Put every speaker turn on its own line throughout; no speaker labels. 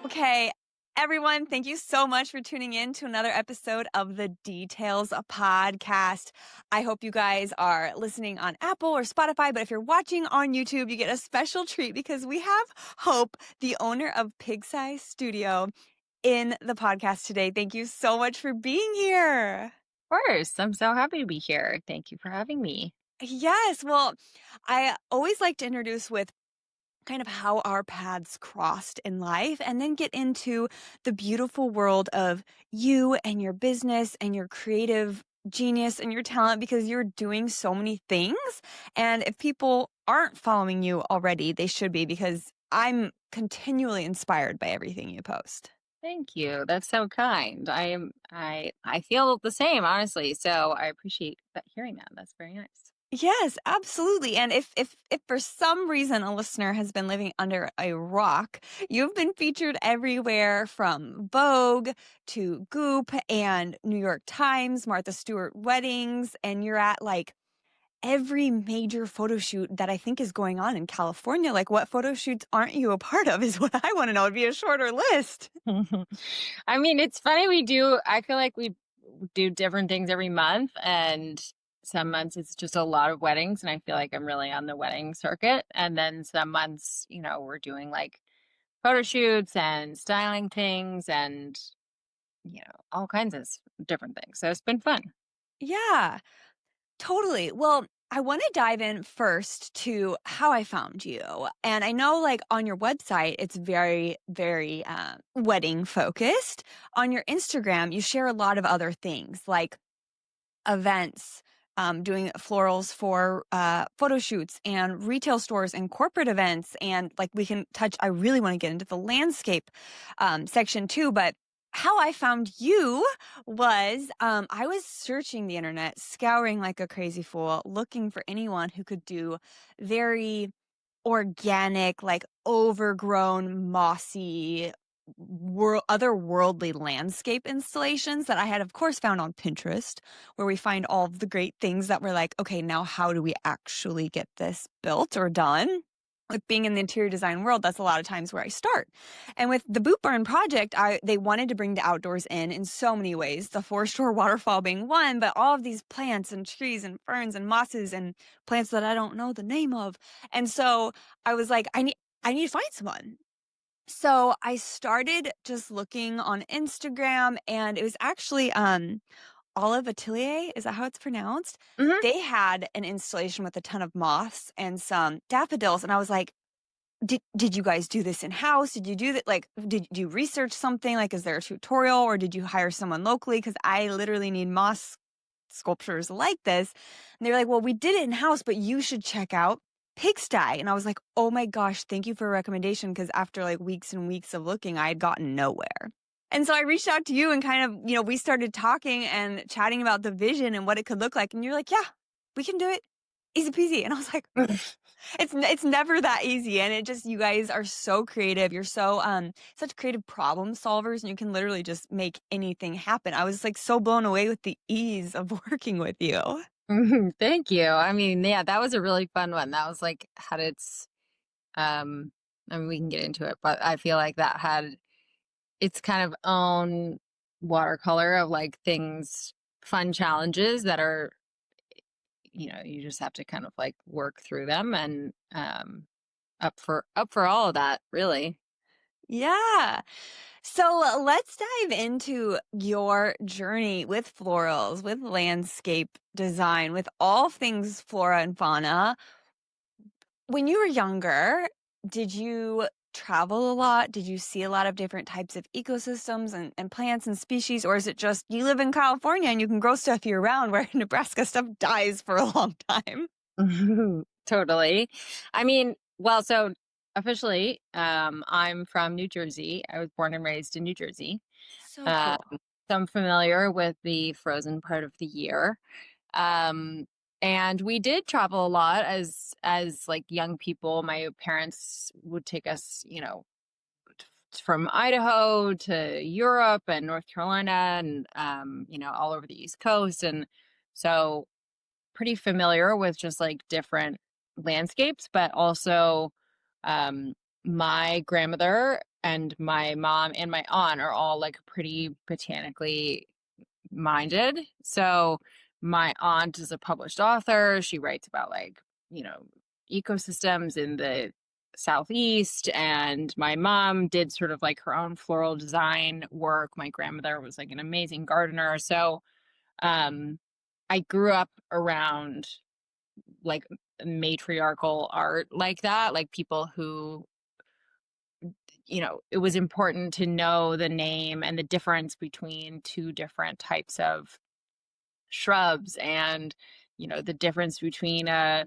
Okay, everyone, thank you so much for tuning in to another episode of the Details Podcast. I hope you guys are listening on Apple or Spotify, but if you're watching on YouTube, you get a special treat because we have Hope, the owner of Pigsty Studio, in the podcast today. Thank you so much for being here.
Of course. I'm so happy to be here. Thank you for having me.
Yes, well, I always like to introduce with kind of how our paths crossed in life and then get into the beautiful world of you and your business and your creative genius and your talent because you're doing so many things. And if people aren't following you already, they should be because I'm continually inspired by everything you post.
Thank you. That's so kind. I feel the same, honestly. So I appreciate hearing that. That's very nice.
Yes, absolutely. And if for some reason a listener has been living under a rock, you've been featured everywhere from Vogue to Goop and New York Times, Martha Stewart weddings, and you're at like every major photo shoot that I think is going on in California. Like what photo shoots aren't you a part of is what I want to know. It'd be a shorter list.
I mean, it's funny I feel like we do different things every month, and some months it's just a lot of weddings and I feel like I'm really on the wedding circuit, and then some months, we're doing like photo shoots and styling things and all kinds of different things. So it's been fun.
Yeah. Totally. Well, I want to dive in first to how I found you. And I know, like, on your website, it's very, very wedding focused. On your Instagram, you share a lot of other things like events, doing florals for photo shoots and retail stores and corporate events. And like, we can touch, I really want to get into the landscape section too. But how I found you was I was searching the internet, scouring like a crazy fool, looking for anyone who could do very organic, like overgrown, mossy, otherworldly landscape installations that I had, of course, found on Pinterest, where we find all of the great things that we're like, okay, now how do we actually get this built or done? With being in the interior design world, that's a lot of times where I start. And with the Boot Barn project, they wanted to bring the outdoors in so many ways. The forest or waterfall being one, but all of these plants and trees and ferns and mosses and plants that I don't know the name of. And so I was like, I need to find someone. So I started just looking on Instagram and it was actually Olive Atelier, is that how it's pronounced?
Hmm.
They had an installation with a ton of moths and some daffodils and I was like, did you guys do this in-house? Did you do that? Like, did you research something? Like, is there a tutorial or did you hire someone locally? Because I literally need moss sculptures like this. And they're like, well, we did it in-house, but you should check out Pigsty. And I was like, oh my gosh, thank you for a recommendation. Because after like weeks and weeks of looking, I had gotten nowhere. And so I reached out to you and kind of, we started talking and chatting about the vision and what it could look like. And you're like, yeah, we can do it. Easy peasy. And I was like, it's never that easy, and it just you guys are so creative. You're so such creative problem solvers, and you can literally just make anything happen. I was like so blown away with the ease of working with you.
Thank you. I mean, yeah, that was a really fun one. That was like had its um I mean we can get into it, but I feel like that had its kind of own watercolor of like things, fun challenges that are, you just have to kind of like work through them, and up for all of that, really.
Yeah. So let's dive into your journey with florals, with landscape design, with all things flora and fauna. When you were younger, did you travel a lot? Did you see a lot of different types of ecosystems and plants and species? Or is it just you live in California and you can grow stuff year round where Nebraska stuff dies for a long time?
Totally. I mean, well, so officially, I'm from New Jersey. I was born and raised in New Jersey.
So
Um,
cool.
so I'm familiar with the frozen part of the year. Um, and we did travel a lot as like young people. My parents would take us, from Idaho to Europe and North Carolina and all over the East Coast. And so pretty familiar with just like different landscapes, but also um my grandmother and my mom and my aunt are all like pretty botanically minded. So my aunt is a published author. She writes about like, you know, ecosystems in the southeast, and my mom did sort of like her own floral design work. My grandmother was like an amazing gardener. So um I grew up around like matriarchal art like that, like people who, you know, it was important to know the name and the difference between two different types of shrubs, and, you know, the difference between a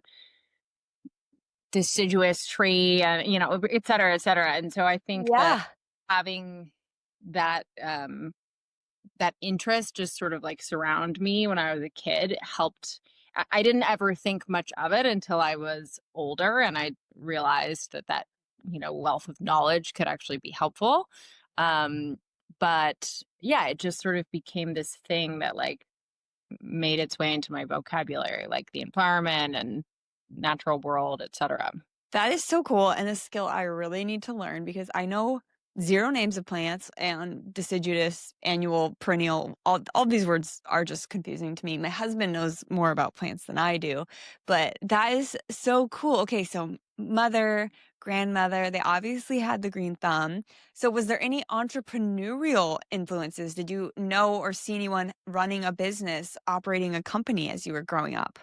deciduous tree and, you know, et cetera, et cetera. And so I think that
Yeah.
having that that interest just sort of like surround me when I was a kid helped. I didn't ever think much of it until I was older, and I realized that you know, wealth of knowledge could actually be helpful. Um, but yeah, it just sort of became this thing that like made its way into my vocabulary, like the environment and natural world, etc.
That is so cool and a skill I really need to learn because I know zero names of plants and deciduous, annual, perennial. All these words are just confusing to me. My husband knows more about plants than I do, but that is so cool. Okay, so mother, grandmother, they obviously had the green thumb. So was there any entrepreneurial influences? Did you know or see anyone running a business, operating a company as you were growing up?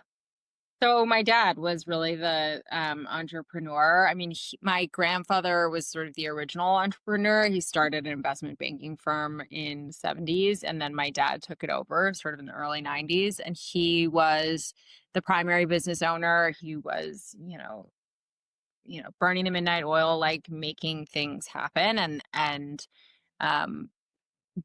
So my dad was really the entrepreneur. I mean, my grandfather was sort of the original entrepreneur. He started an investment banking firm in the 70s, and then my dad took it over sort of in the early 90s. And he was the primary business owner. He was, you know, burning the midnight oil, like making things happen, and um,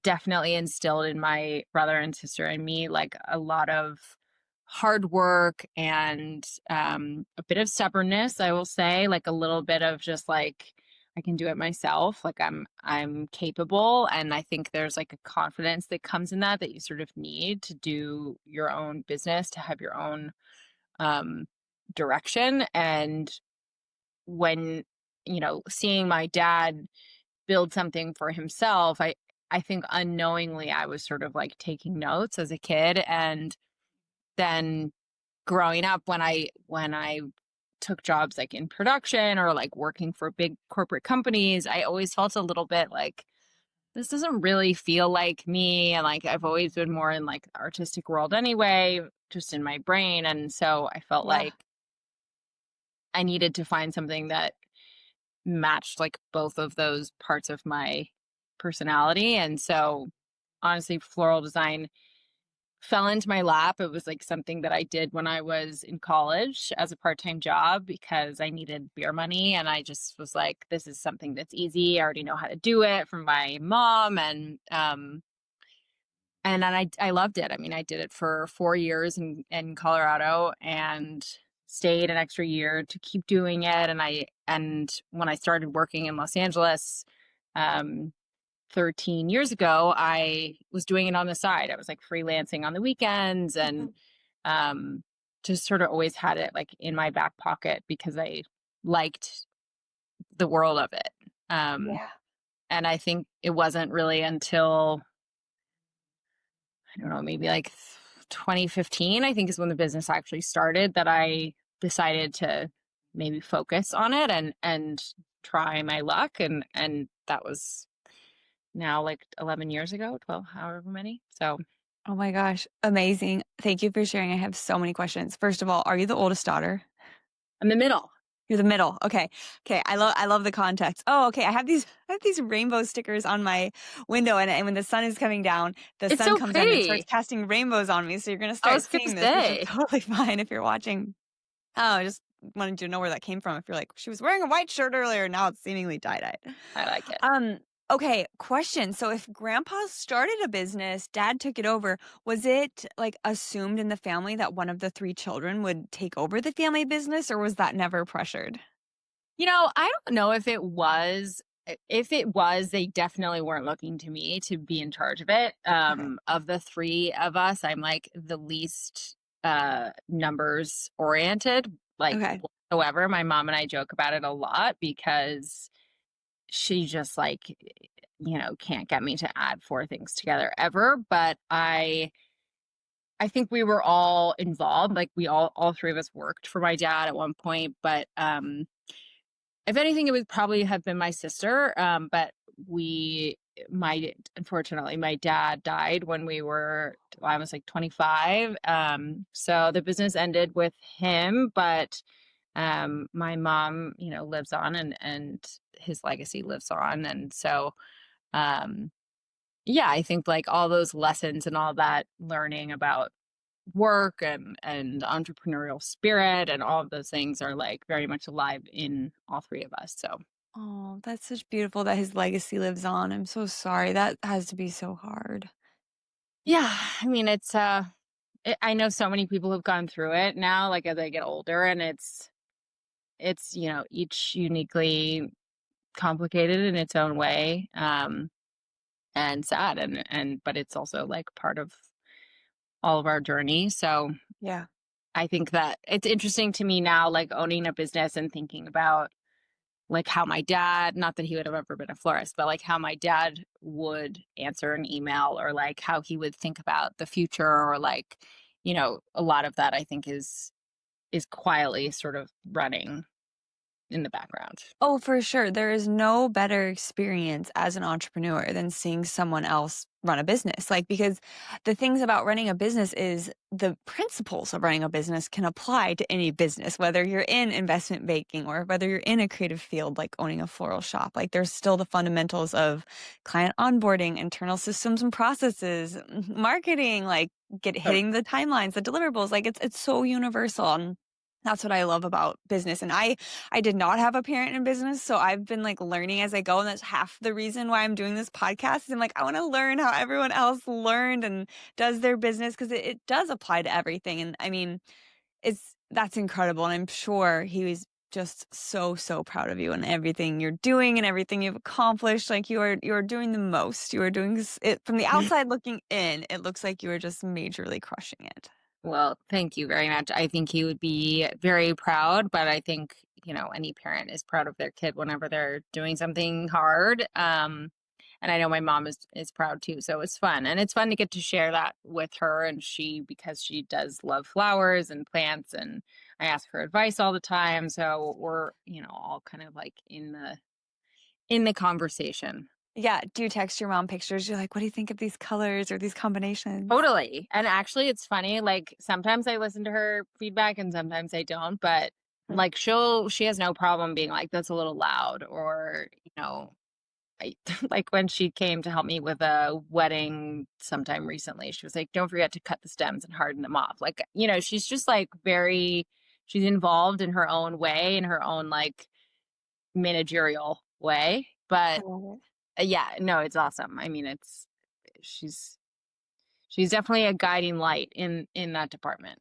definitely instilled in my brother and sister and me like a lot of hard work and a bit of stubbornness, I will say, like a little bit of just like I can do it myself, like I'm capable. And I think there's like a confidence that comes in that you sort of need to do your own business, to have your own um direction. And when, you know, seeing my dad build something for himself, I think unknowingly I was sort of like taking notes as a kid. And then growing up, when I took jobs like in production or like working for big corporate companies, I always felt a little bit like this doesn't really feel like me. And like I've always been more in like the artistic world anyway, just in my brain. And so I felt
Yeah.
like I needed to find something that matched like both of those parts of my personality. And so honestly, floral design fell into my lap. It was like something that I did when I was in college as a part-time job because I needed beer money, and I just was like, this is something that's easy. I already know how to do it from my mom, and then I loved it. I mean, I did it for 4 years in Colorado and stayed an extra year to keep doing it. And when I started working in Los Angeles, um, 13 years ago, I was doing it on the side. I was like freelancing on the weekends, and um, just sort of always had it like in my back pocket because I liked the world of it. Um,
Yeah.
and I think it wasn't really until, I don't know, maybe like 2015, I think is when the business actually started, that I decided to maybe focus on it and try my luck. And that was now like 11 years ago, 12, however many. So
Oh my gosh, amazing. Thank you for sharing. I have so many questions. First of all, are you the oldest daughter?
I'm the middle.
You're the middle. Okay. Okay. I love the context. Oh, okay. I have these rainbow stickers on my window, and when the sun is coming down, the
It's
sun
so
comes in and starts
pretty.
casting rainbows on me. So you're gonna
I
start
was going to
seeing this, which is
say,
totally fine if you're watching. Oh, I just wanted you to know where that came from. If you're like, she was wearing a white shirt earlier, now it's seemingly tie-dye.
I like it.
Um, okay, question. So if grandpa started a business, dad took it over, was it like assumed in the family that one of the three children would take over the family business, or was that never pressured?
You know, I don't know if it was. If it was, they definitely weren't looking to me to be in charge of it.
Okay.
Of the three of us, I'm like the least numbers oriented, like
Okay.
whatsoever. My mom and I joke about it a lot because she just like, can't get me to add four things together ever. But I think we were all involved. Like we all three of us worked for my dad at one point, but if anything, it would probably have been my sister. But we, unfortunately, my dad died when I was like 25. So the business ended with him, but my mom, lives on, and his legacy lives on. And so, um, yeah, I think like all those lessons and all that learning about work and entrepreneurial spirit and all of those things are like very much alive in all three of us. So
Oh, that's such beautiful that his legacy lives on. I'm so sorry. That has to be so hard.
yeah, I mean, I know so many people have gone through it now, like as I get older, and it's each uniquely complicated in its own way, and sad, and but it's also like part of all of our journey. So
Yeah.
I think that it's interesting to me now, like owning a business and thinking about like how my dad, not that he would have ever been a florist, but like how my dad would answer an email, or like how he would think about the future, or like, a lot of that I think is quietly sort of running in the background.
Oh, for sure. There is no better experience as an entrepreneur than seeing someone else run a business. Like, because the things about running a business is the principles of running a business can apply to any business, whether you're in investment banking or whether you're in a creative field like owning a floral shop. Like, there's still the fundamentals of client onboarding, internal systems and processes, marketing, like
So,
hitting the timelines, the deliverables. Like, it's so universal. And that's what I love about business. And I did not have a parent in business, so I've been like learning as I go, and that's half the reason why I'm doing this podcast. Is I'm like, I want to learn how everyone else learned and does their business, because it does apply to everything. And I mean, that's incredible, and I'm sure he was just so proud of you and everything you're doing and everything you've accomplished. Like you are doing the most. You are doing it from the outside looking in. It looks like you are just majorly crushing it.
well, thank you very much. I think he would be very proud, but I think, any parent is proud of their kid whenever they're doing something hard. And I know my mom is proud too. So it's fun. And it's fun to get to share that with her. And because she does love flowers and plants, and I ask her advice all the time. So we're, all kind of like in the conversation.
Yeah. Do you text your mom pictures? You're like, what do you think of these colors or these combinations?
Totally. And actually it's funny, like sometimes I listen to her feedback and sometimes I don't, but like she has no problem being like, that's a little loud, or, I, like when she came to help me with a wedding sometime recently, she was like, don't forget to cut the stems and harden them off. Like, she's just like she's involved in her own way, in her own like managerial way.
I
But
love it.
yeah, no, it's awesome. I mean, she's she's definitely a guiding light in that department.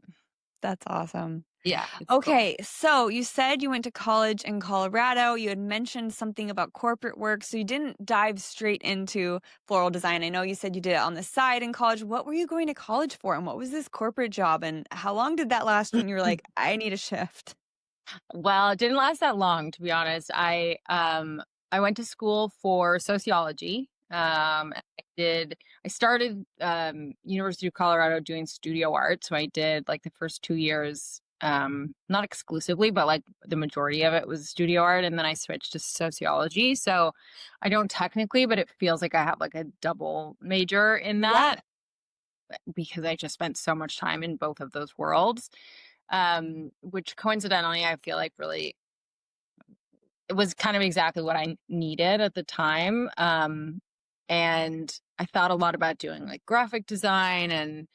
That's awesome.
Yeah, it's cool.
Okay, so you said you went to college in Colorado. You had mentioned something about corporate work, so you didn't dive straight into floral design. I know you said you did it on the side in college. What were you going to college for, and what was this corporate job, and how long did that last when you were like, I need a shift?
Well, it didn't last that long, to be honest. I went to school for sociology. I started University of Colorado doing studio art. So I did like the first 2 years, not exclusively, but like the majority of it was studio art. And then I switched to sociology. So I don't technically, but it feels like I have like a double major in
Yeah,
that, because I just spent so much time in both of those worlds. Which coincidentally I feel like really it was kind of exactly what I needed at the time. And I thought a lot about doing like graphic design and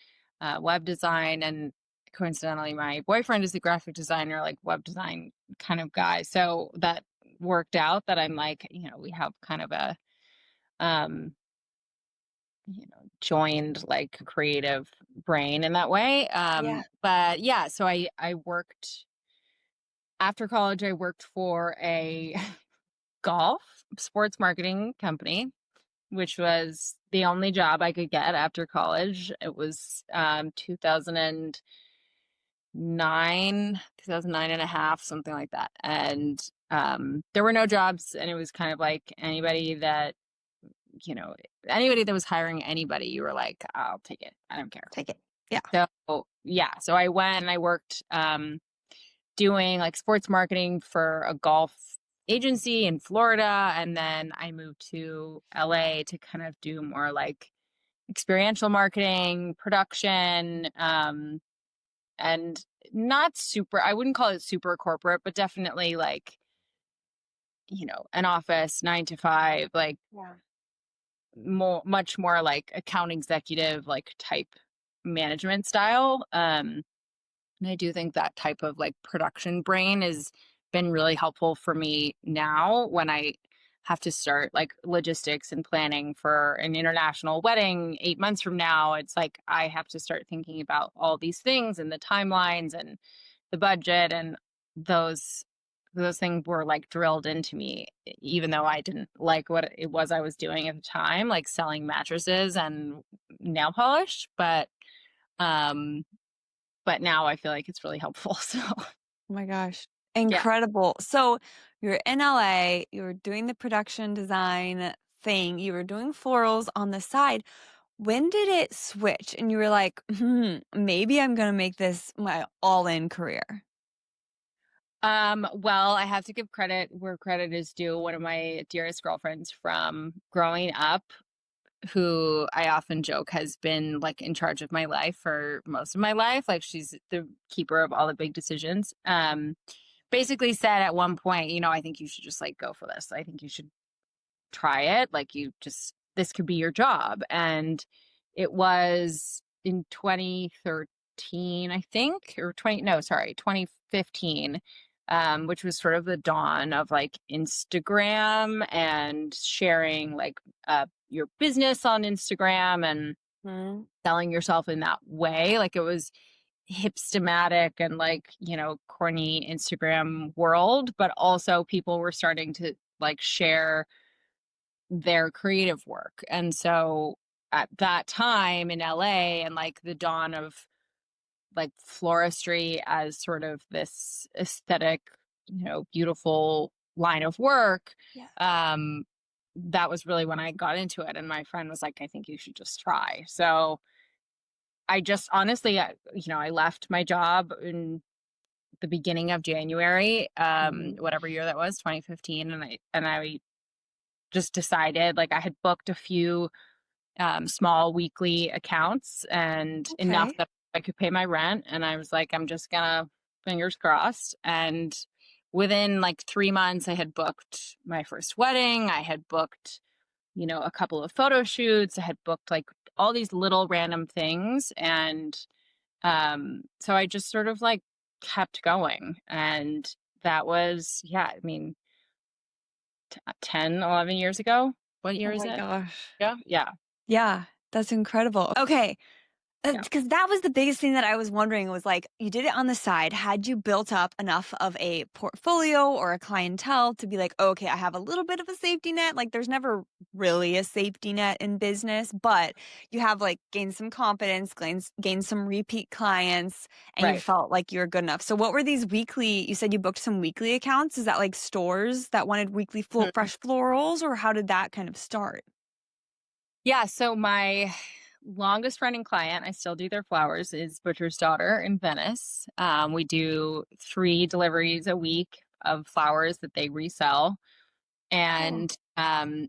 web design. And coincidentally, my boyfriend is a graphic designer, like web design kind of guy. So that worked out that I'm like, we have kind of a, um, joined like creative brain in that way.
yeah,
But yeah, so I worked after college. I worked for a golf sports marketing company, which was the only job I could get after college. It was 2000 2009 and a half, something like that. And there were no jobs, and it was kind of like you know, anybody that was hiring anybody, you were like, I'll take it. I don't care.
Take it. Yeah.
So yeah, so I went and I worked doing like sports marketing for a golf agency in Florida, and then I moved to LA to kind of do more like experiential marketing, production, and not super, I wouldn't call it super corporate, but definitely like, an office 9 to 5, like
Yeah.
much more like account executive, like type management style. And I do think that type of like production brain has been really helpful for me now when I have to start like logistics and planning for an international wedding 8 months from now. It's like I have to start thinking about all these things and the timelines and the budget, and those those things were like drilled into me, even though I didn't like what it was I was doing at the time, like selling mattresses and nail polish. Um but now I feel like it's really helpful. So
Oh my gosh.
yeah.
Incredible. So you're in LA, you were doing the production design thing, you were doing florals on the side. When did it switch and you were like, maybe I'm going to make this my all-in career?
Well, I have to give credit where credit is due. One of my dearest girlfriends from growing up, who I often joke has been like in charge of my life for most of my life. Like she's the keeper of all the big decisions. Basically said at one point, I think you should just like go for this. I think you should try it. Like this could be your job. And it was in 2013, I think, or 2015, which was sort of the dawn of like Instagram and sharing like your business on Instagram and
Mhm.
selling yourself in that way. Like it was hipstematic and like, corny Instagram world, but also people were starting to like share their creative work. And so at that time in LA and like the dawn of like floristry as sort of this aesthetic, beautiful line of work,
Yeah.
that was really when I got into it. And my friend was like, I think you should just try. So I just honestly, I left my job in the beginning of January,
Mhm.
whatever year that was, 2015. And I just decided, like, I had booked a few small weekly accounts and enough
Okay.
that I could pay my rent. And I was like, I'm just gonna fingers crossed. And within like 3 months, I had booked my first wedding. I had booked, a couple of photo shoots. I had booked like all these little random things. And so I just sort of like kept going. And that was, yeah, I mean, 10, 11 years ago. What year
Oh
is
my
it?
gosh.
Yeah. Yeah.
Yeah, that's incredible. Okay.
Yeah.
Because that was the biggest thing that I was wondering was like, you did it on the side. Had you built up enough of a portfolio or a clientele to be like, okay, I have a little bit of a safety net? Like, there's never really a safety net in business, but you have like gained some confidence, gained some repeat clients, and you
Right.
felt like you were good enough. So, what were these weekly? You said you booked some weekly accounts. Is that like stores that wanted weekly fresh florals, or how did that kind of start?
Yeah, so my longest running client, I still do their flowers, is Butcher's Daughter in Venice. We do 3 deliveries a week of flowers that they resell.
Oh,
And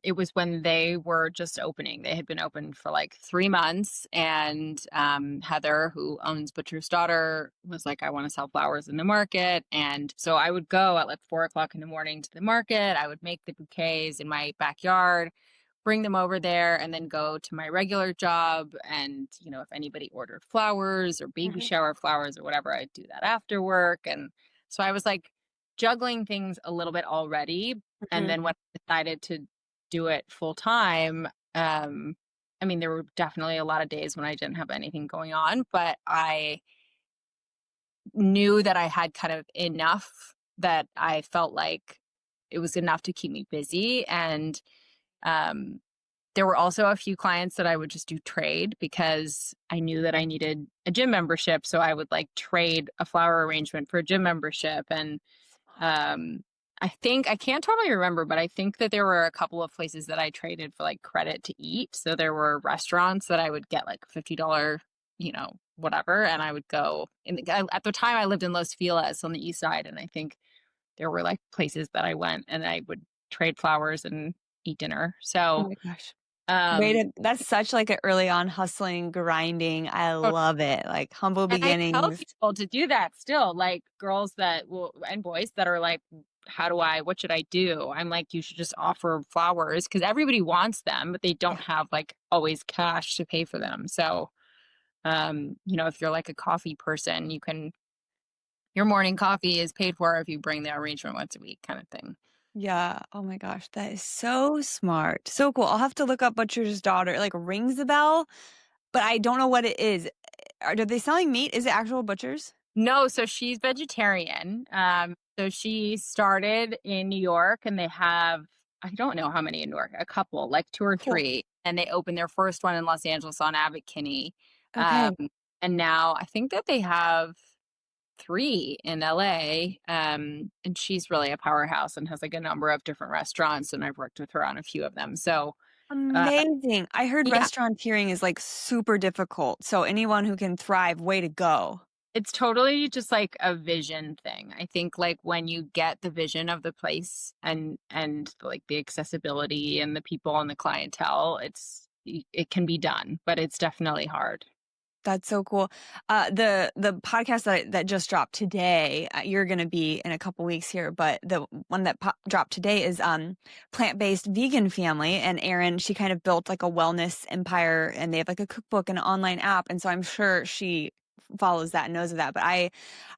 it was when they were just opening. They had been open for like 3 months. And Heather, who owns Butcher's Daughter, was like, I want to sell flowers in the market. And so I would go at like 4 o'clock in the morning to the market. I would make the bouquets in my backyard, bring them over there, and then go to my regular job. And, if anybody ordered flowers or baby
mhm,
shower flowers or whatever, I'd do that after work. And so I was like juggling things a little bit already. And
mhm.
then when I decided to do it full time, I mean, there were definitely a lot of days when I didn't have anything going on, but I knew that I had kind of enough that I felt like it was enough to keep me busy. And um, There were also a few clients that I would just do trade because I knew that I needed a gym membership. So I would like trade a flower arrangement for a gym membership. And
Smart.
um, I think, I can't totally remember, but I think that there were a couple of places that I traded for like credit to eat. So there were restaurants that I would get like $50, whatever. And I would go at the time I lived in Los Feliz on the east side. And I think there were like places that I went and I would trade flowers and eat dinner.
Oh
So,
my gosh.
um,
That's such like an early on hustling, grinding. I love it. Like humble
and I tell
beginnings.
people to do that still, like girls that will and boys that are like, what should I do? I'm like, you should just offer flowers because everybody wants them, but they
Yeah.
don't have like always cash to pay for them. So, if you're like a coffee person, your morning coffee is paid for if you bring the arrangement once a week kind of thing.
Yeah. Oh my gosh. That is so smart. So cool. I'll have to look up Butcher's Daughter. It like rings a bell, but I don't know what it is. Are they selling meat? Is it actual butchers?
No, so she's vegetarian. So she started in New York and they have, I don't know how many in New York, a couple, like two or
Cool.
three. And they opened their first one in Los Angeles on Abbot Kinney. Um,
Okay.
and now I think that they have three in LA. And she's really a powerhouse and has like a number of different restaurants. And I've worked with her on a few of them. So, uh,
Amazing. I heard
yeah,
restauranteering is like super difficult. So anyone who can thrive, way to go.
it's totally just like a vision thing. I think like when you get the vision of the place and like the accessibility and the people and the clientele, it can be done, but it's definitely hard.
That's so cool. The podcast that just dropped today, you're gonna be in a couple weeks here, but the one that dropped today is plant-based vegan family, and Erin, she kind of built like a wellness empire, and they have like a cookbook and an online app, and so I'm sure she follows that and knows of that. But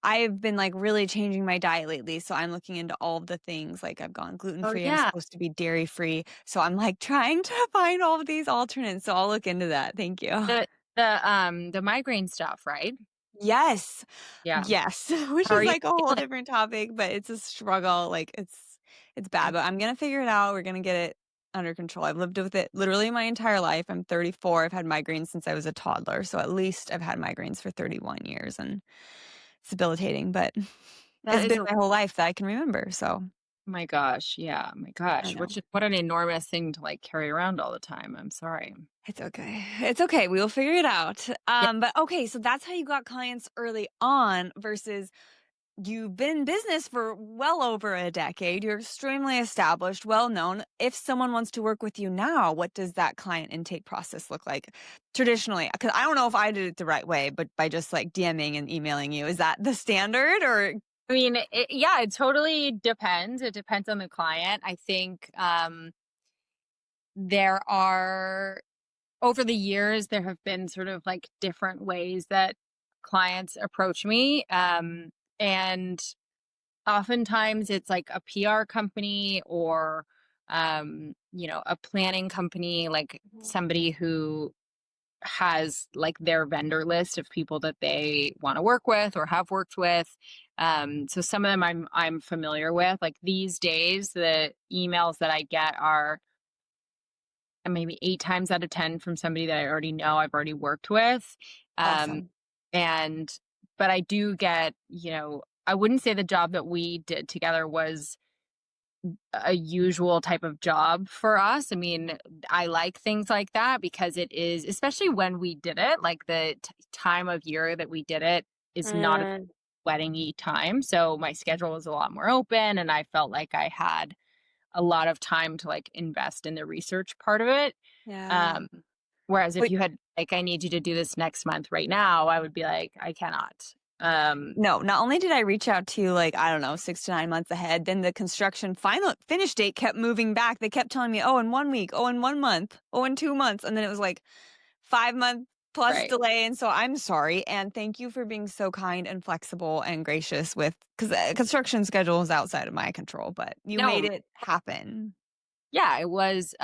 I've been like really changing my diet lately, so I'm looking into all of the things. Like I've gone
Oh
gluten-free, I'm
yeah.
supposed to be dairy-free, so I'm like trying to find all of these alternates. So I'll look into that. Thank you.
The migraine stuff, right?
Yes.
Yeah.
Yes, which
How are
is
you
like a whole
feeling?
different topic, but it's a struggle, like, it's bad, but I'm gonna figure it out, we're gonna get it under control. I've lived with it literally my entire life. I'm 34, I've had migraines since I was a toddler, so at least I've had migraines for 31 years, and it's debilitating, but
That
it's
is
been my whole life that I can remember, so
my gosh. Yeah. My
I
gosh.
know.
What an enormous thing to like carry around all the time. I'm sorry.
It's okay. It's okay, we will figure it out.
Yeah.
But okay, so that's how you got clients early on versus you've been in business for well over a decade. You're extremely established, well known. If someone wants to work with you now, what does that client intake process look like traditionally? Because I don't know if I did it the right way, but by just like DMing and emailing you, is that the standard or?
I mean, yeah, it totally depends. It depends on the client. I think there are, over the years, there have been sort of like different ways that clients approach me. And oftentimes it's like a PR company or, a planning company, like somebody who has like their vendor list of people that they want to work with or have worked with. So some of them I'm familiar with. Like these days, the emails that I get are maybe 8 times out of 10 from somebody that I already know, I've already worked with. Um,
Awesome.
and but I do get, I wouldn't say the job that we did together was a usual type of job for us. I mean, I like things like that because it is, especially when we did it, like the time of year that we did it is not a
Mm,
wedding-y time. So my schedule was a lot more open and I felt like I had a lot of time to like invest in the research part of it.
yeah.
Um, Whereas if
Wait,
you had like, I need you to do this next month right now, I would be like, I cannot. Um,
no, not only did I reach out to you like, I don't know, 6 to 9 months ahead, then the construction final finish date kept moving back. They kept telling me, oh, in 1 week, oh, in 1 month, oh, in 2 months. And then it was like 5 month plus
right.
delay. And so I'm sorry. And thank you for being so kind and flexible and gracious with, because the construction schedule is outside of my control, but you made
No,
it happen.
yeah, it was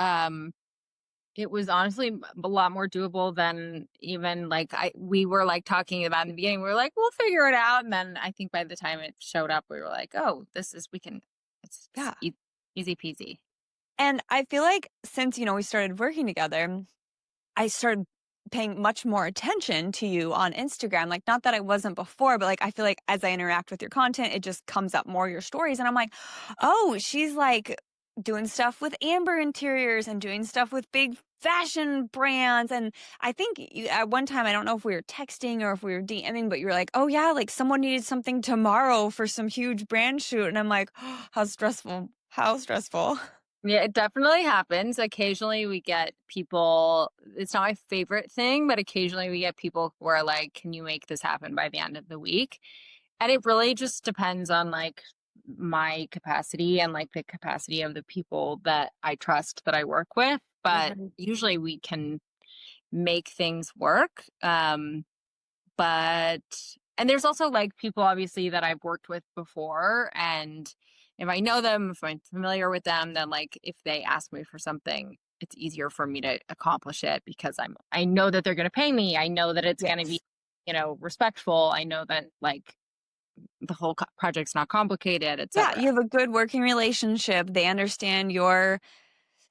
honestly a lot more doable than even like we were like talking about in the beginning. We were like, we'll figure it out. And then I think by the time it showed up, we were like, oh, we can, it's
Yeah.
easy peasy.
And I feel like since, we started working together, I started paying much more attention to you on Instagram. Like, not that I wasn't before, but like, I feel like as I interact with your content, it just comes up more your stories. And I'm like, oh, she's like doing stuff with Amber Interiors and doing stuff with big fashion brands. And I think at one time, I don't know if we were texting or if we were DMing, but you were like, oh, yeah, like someone needed something tomorrow for some huge brand shoot. And I'm like, oh, how stressful. How stressful.
Yeah, it definitely happens. Occasionally we get people, it's not my favorite thing, but occasionally we get people who are like, can you make this happen by the end of the week? And it really just depends on like my capacity and like the capacity of the people that I trust that I work with. But
Mhm.
usually we can make things work. But and there's also like people obviously that I've worked with before, and if I know them, if I'm familiar with them, then like if they ask me for something, it's easier for me to accomplish it because I know that they're going to pay me. I know that it's going to be,
Yes.
respectful. I know that like the whole project's not complicated,
Yeah,
etc.
you have a good working relationship. They understand your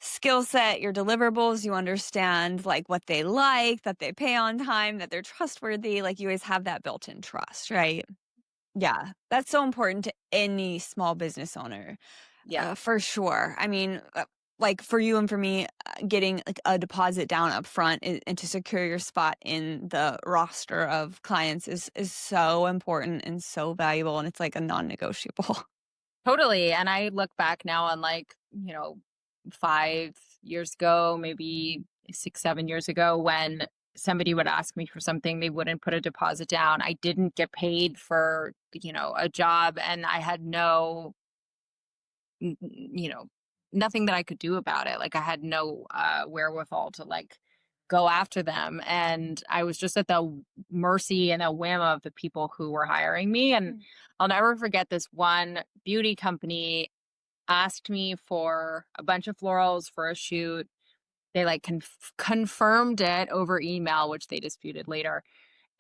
skill set, your deliverables. You understand like what they like, that they pay on time, that they're trustworthy. Like you always have that built-in trust, right? Yeah, that's so important to any small business owner,
Yeah.
for sure. I mean, like for you and for me, getting like a deposit down up front and to secure your spot in the roster of clients is so important and so valuable, and it's like a non-negotiable.
Totally. And I look back now on like, 5 years ago, maybe 6, 7 years ago, when somebody would ask me for something, they wouldn't put a deposit down. I didn't get paid for, a job and I had nothing that I could do about it. Like I had no wherewithal to like go after them. And I was just at the mercy and a whim of the people who were hiring me. And
Mm.
I'll never forget this one beauty company asked me for a bunch of florals for a shoot. They like confirmed it over email, which they disputed later.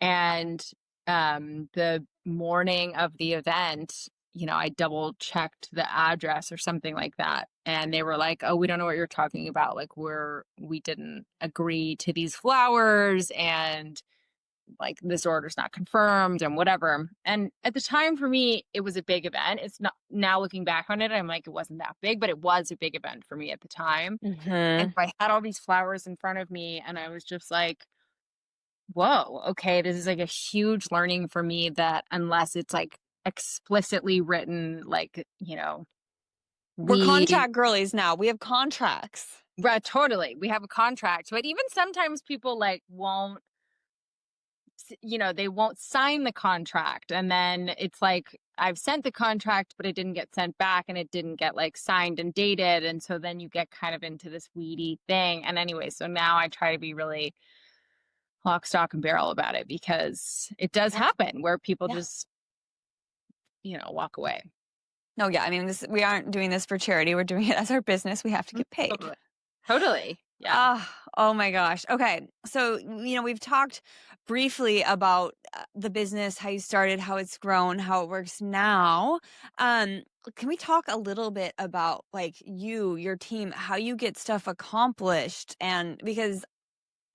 And the morning of the event, I double checked the address or something like that. And they were like, oh, we don't know what you're talking about. Like, we didn't agree to these flowers and like this order's not confirmed and whatever. And at the time for me, it was a big event. It's not now looking back on it, I'm like, it wasn't that big, but it was a big event for me at the time. And
Mhm.
so I had all these flowers in front of me and I was just like, whoa, okay, this is like a huge learning for me that unless it's like explicitly written, like,
We're
we,
contract girlies now. We have contracts.
right, totally, we have a contract. But even sometimes people like won't, they won't sign the contract. And then it's like, I've sent the contract, but it didn't get sent back and it didn't get like signed and dated. And so then you get kind of into this weedy thing. And anyway, so now I try to be really lock, stock, and barrel about it because it does
Yeah.
happen where people
Yeah.
just, walk away.
No, yeah, I mean, this we aren't doing this for charity. We're doing it as our business. We have to
Mm,
get paid.
totally. Totally. Yeah.
Oh my gosh. Okay. So, we've talked briefly about the business, how you started, how it's grown, how it works now. Um, can we talk a little bit about like your team, how you get stuff accomplished? And because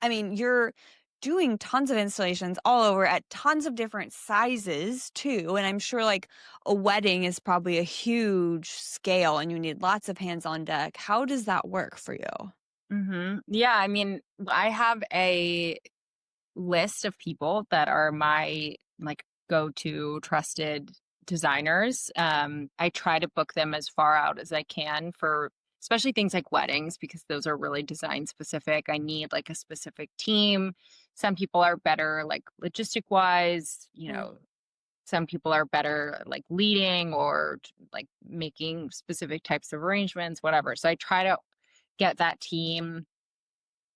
I mean, you're doing tons of installations all over at tons of different sizes too. And I'm sure like a wedding is probably a huge scale and you need lots of hands on deck. How does that work for you?
Yeah. I mean, I have a list of people that are my like go-to trusted designers. I try to book them as far out as I can for especially things like weddings because those are really design specific. I need like a specific team. Some people are better like logistic wise,
Mm.
some people are better like leading or like making specific types of arrangements, whatever. So I try to get that team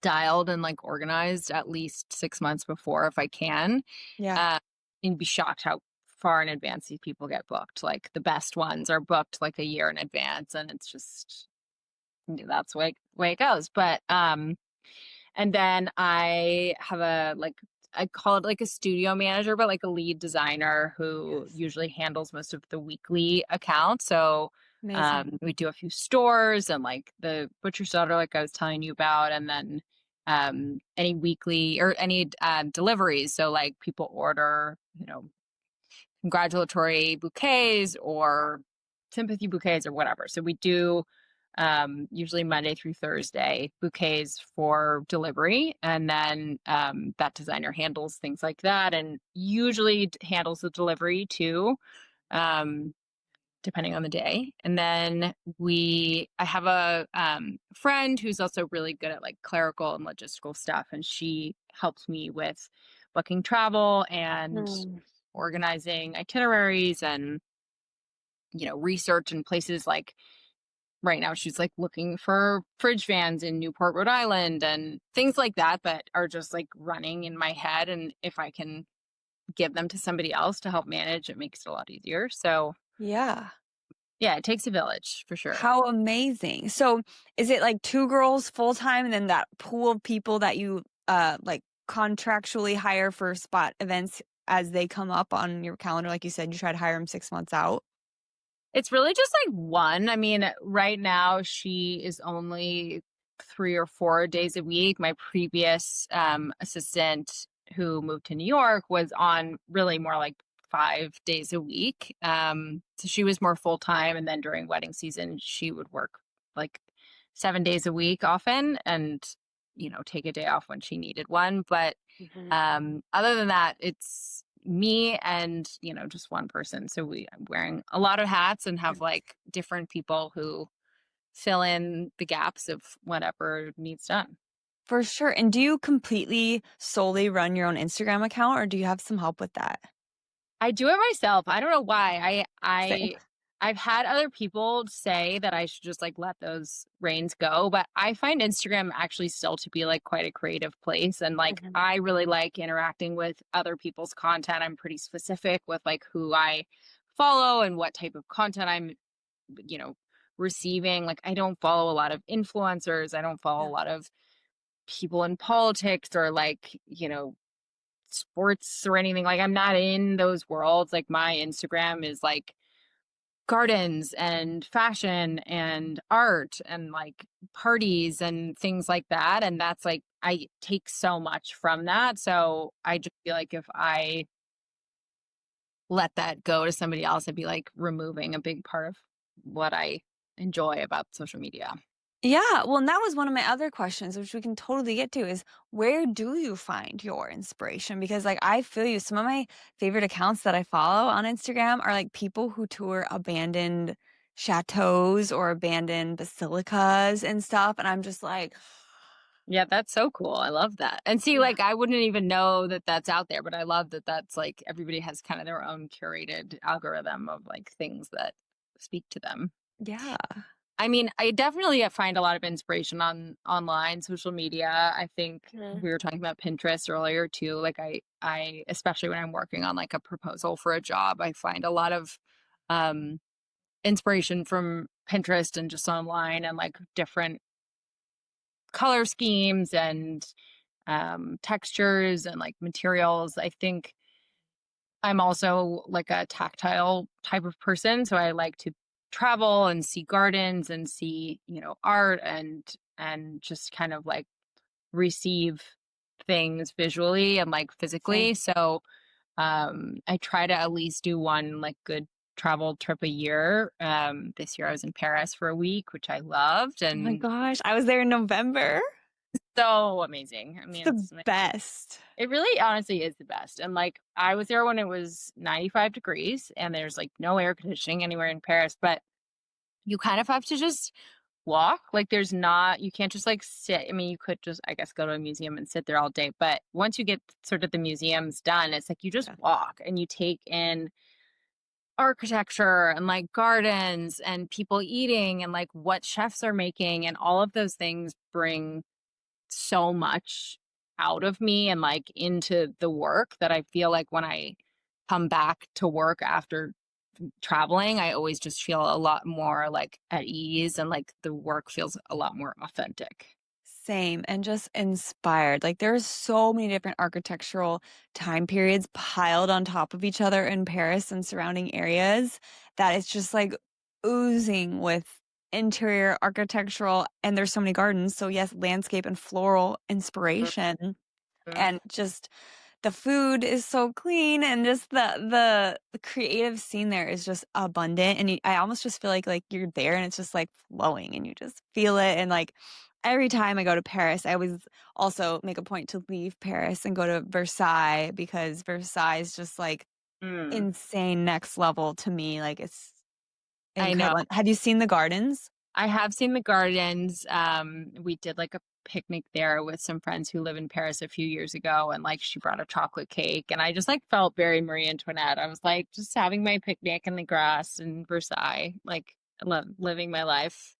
dialed and like organized at least 6 months before if I can.
Yeah.
Uh, and be shocked how far in advance these people get booked. Like the best ones are booked like a year in advance, and it's just that's the way it goes. But and then I have a like I call it like a studio manager, but like a lead designer who
Yes.
usually handles most of the weekly accounts. So
Amazing.
We do a few stores and like the butcher starter, like I was telling you about, and then any weekly or any deliveries. So like people order, congratulatory bouquets or sympathy bouquets or whatever. So we do usually Monday through Thursday bouquets for delivery. And then that designer handles things like that and usually handles the delivery too, depending on the day. And then I have a friend who's also really good at like clerical and logistical stuff. And she helps me with booking travel and
Mm.
organizing itineraries and research in places like right now she's like looking for fridge vans in Newport, Rhode Island and things like that are just like running in my head, and if I can give them to somebody else to help manage, it makes it a lot easier. So
Yeah.
yeah, it takes a village for sure.
How amazing. So is it like two girls full time and then that pool of people that you like contractually hire for spot events as they come up on your calendar? Like you said, you try to hire them 6 months out.
It's really just like one. I mean, right now she is only 3 or 4 days a week. My previous assistant who moved to New York was on really more like 5 days a week. So she was more full time. And then during wedding season, she would work like 7 days a week often and, take a day off when she needed one. But
Mhm.
other than that, it's me and, just one person. So I'm wearing a lot of hats and have like different people who fill in the gaps of whatever needs done.
For sure. And do you completely solely run your own Instagram account or do you have some help with that?
I do it myself. I don't know why.
Same.
I've had other people say that I should just like let those reins go, but I find Instagram actually still to be like quite a creative place, and like
Mhm.
I really like interacting with other people's content. I'm pretty specific with like who I follow and what type of content I'm, you know, receiving. Like I don't follow a lot of influencers. I don't follow
Yeah.
a lot of people in politics or like, sports or anything. Like I'm not in those worlds. Like my Instagram is like gardens and fashion and art and like parties and things like that. And that's like I take so much from that. So I just feel like if I let that go to somebody else, I'd be like removing a big part of what I enjoy about social media.
Yeah, well, and that was one of my other questions, which we can totally get to, is where do you find your inspiration? Because, like, I feel you. Some of my favorite accounts that I follow on Instagram are like people who tour abandoned chateaus or abandoned basilicas and stuff. And I'm just like,
Yeah, that's so cool. I love that. And see,
yeah,
like, I wouldn't even know that that's out there, but I love that that's like everybody has kind of their own curated algorithm of like things that speak to them.
yeah,
I mean, I definitely find a lot of inspiration on online social media. I think
mhm,
we were talking about Pinterest earlier too. Like I especially when I'm working on like a proposal for a job, I find a lot of um inspiration from Pinterest and just online and like different color schemes and textures and like materials. I think I'm also like a tactile type of person, so I like to travel and see gardens and see, art and just kind of like receive things visually and like
same.
physically. So I try to at least do one like good travel trip a year. This year I was in Paris for a week, which I loved,
Oh my
and
gosh, I was there in November.
so amazing. I
It's
mean,
the best.
it really honestly is the best. And like I was there when it was 95 degrees and there's like no air conditioning anywhere in Paris, but you kind of have to just walk. Like there's not, you can't just like sit. I mean, you could just, I guess, go to a museum and sit there all day. But once you get sort of the museums done, it's like you just
Yeah.
walk and you take in architecture and like gardens and people eating and like what chefs are making. And all of those things bring so much out of me and like into the work that I feel like when I come back to work after traveling, I always just feel a lot more like at ease and like the work feels a lot more authentic.
Same, and just inspired. Like there's so many different architectural time periods piled on top of each other in Paris and surrounding areas that it's just like oozing with interior architectural, and there's so many gardens. So yes, landscape and floral inspiration,
Mhm.
and just the food is so clean, and just the creative scene there is just abundant, and I almost just feel like you're there and it's just like flowing and you just feel it. And like every time I go to Paris, I always also make a point to leave Paris and go to Versailles, because Versailles is just like
Mm.
insane next level to me. Like it's
I know.
incredible. Have you seen the gardens?
I have seen the gardens. We did like a picnic there with some friends who live in Paris a few years ago, and like she brought a chocolate cake, and I just like felt very Marie Antoinette. I was like just having my picnic in the grass in Versailles. Like I love living my life.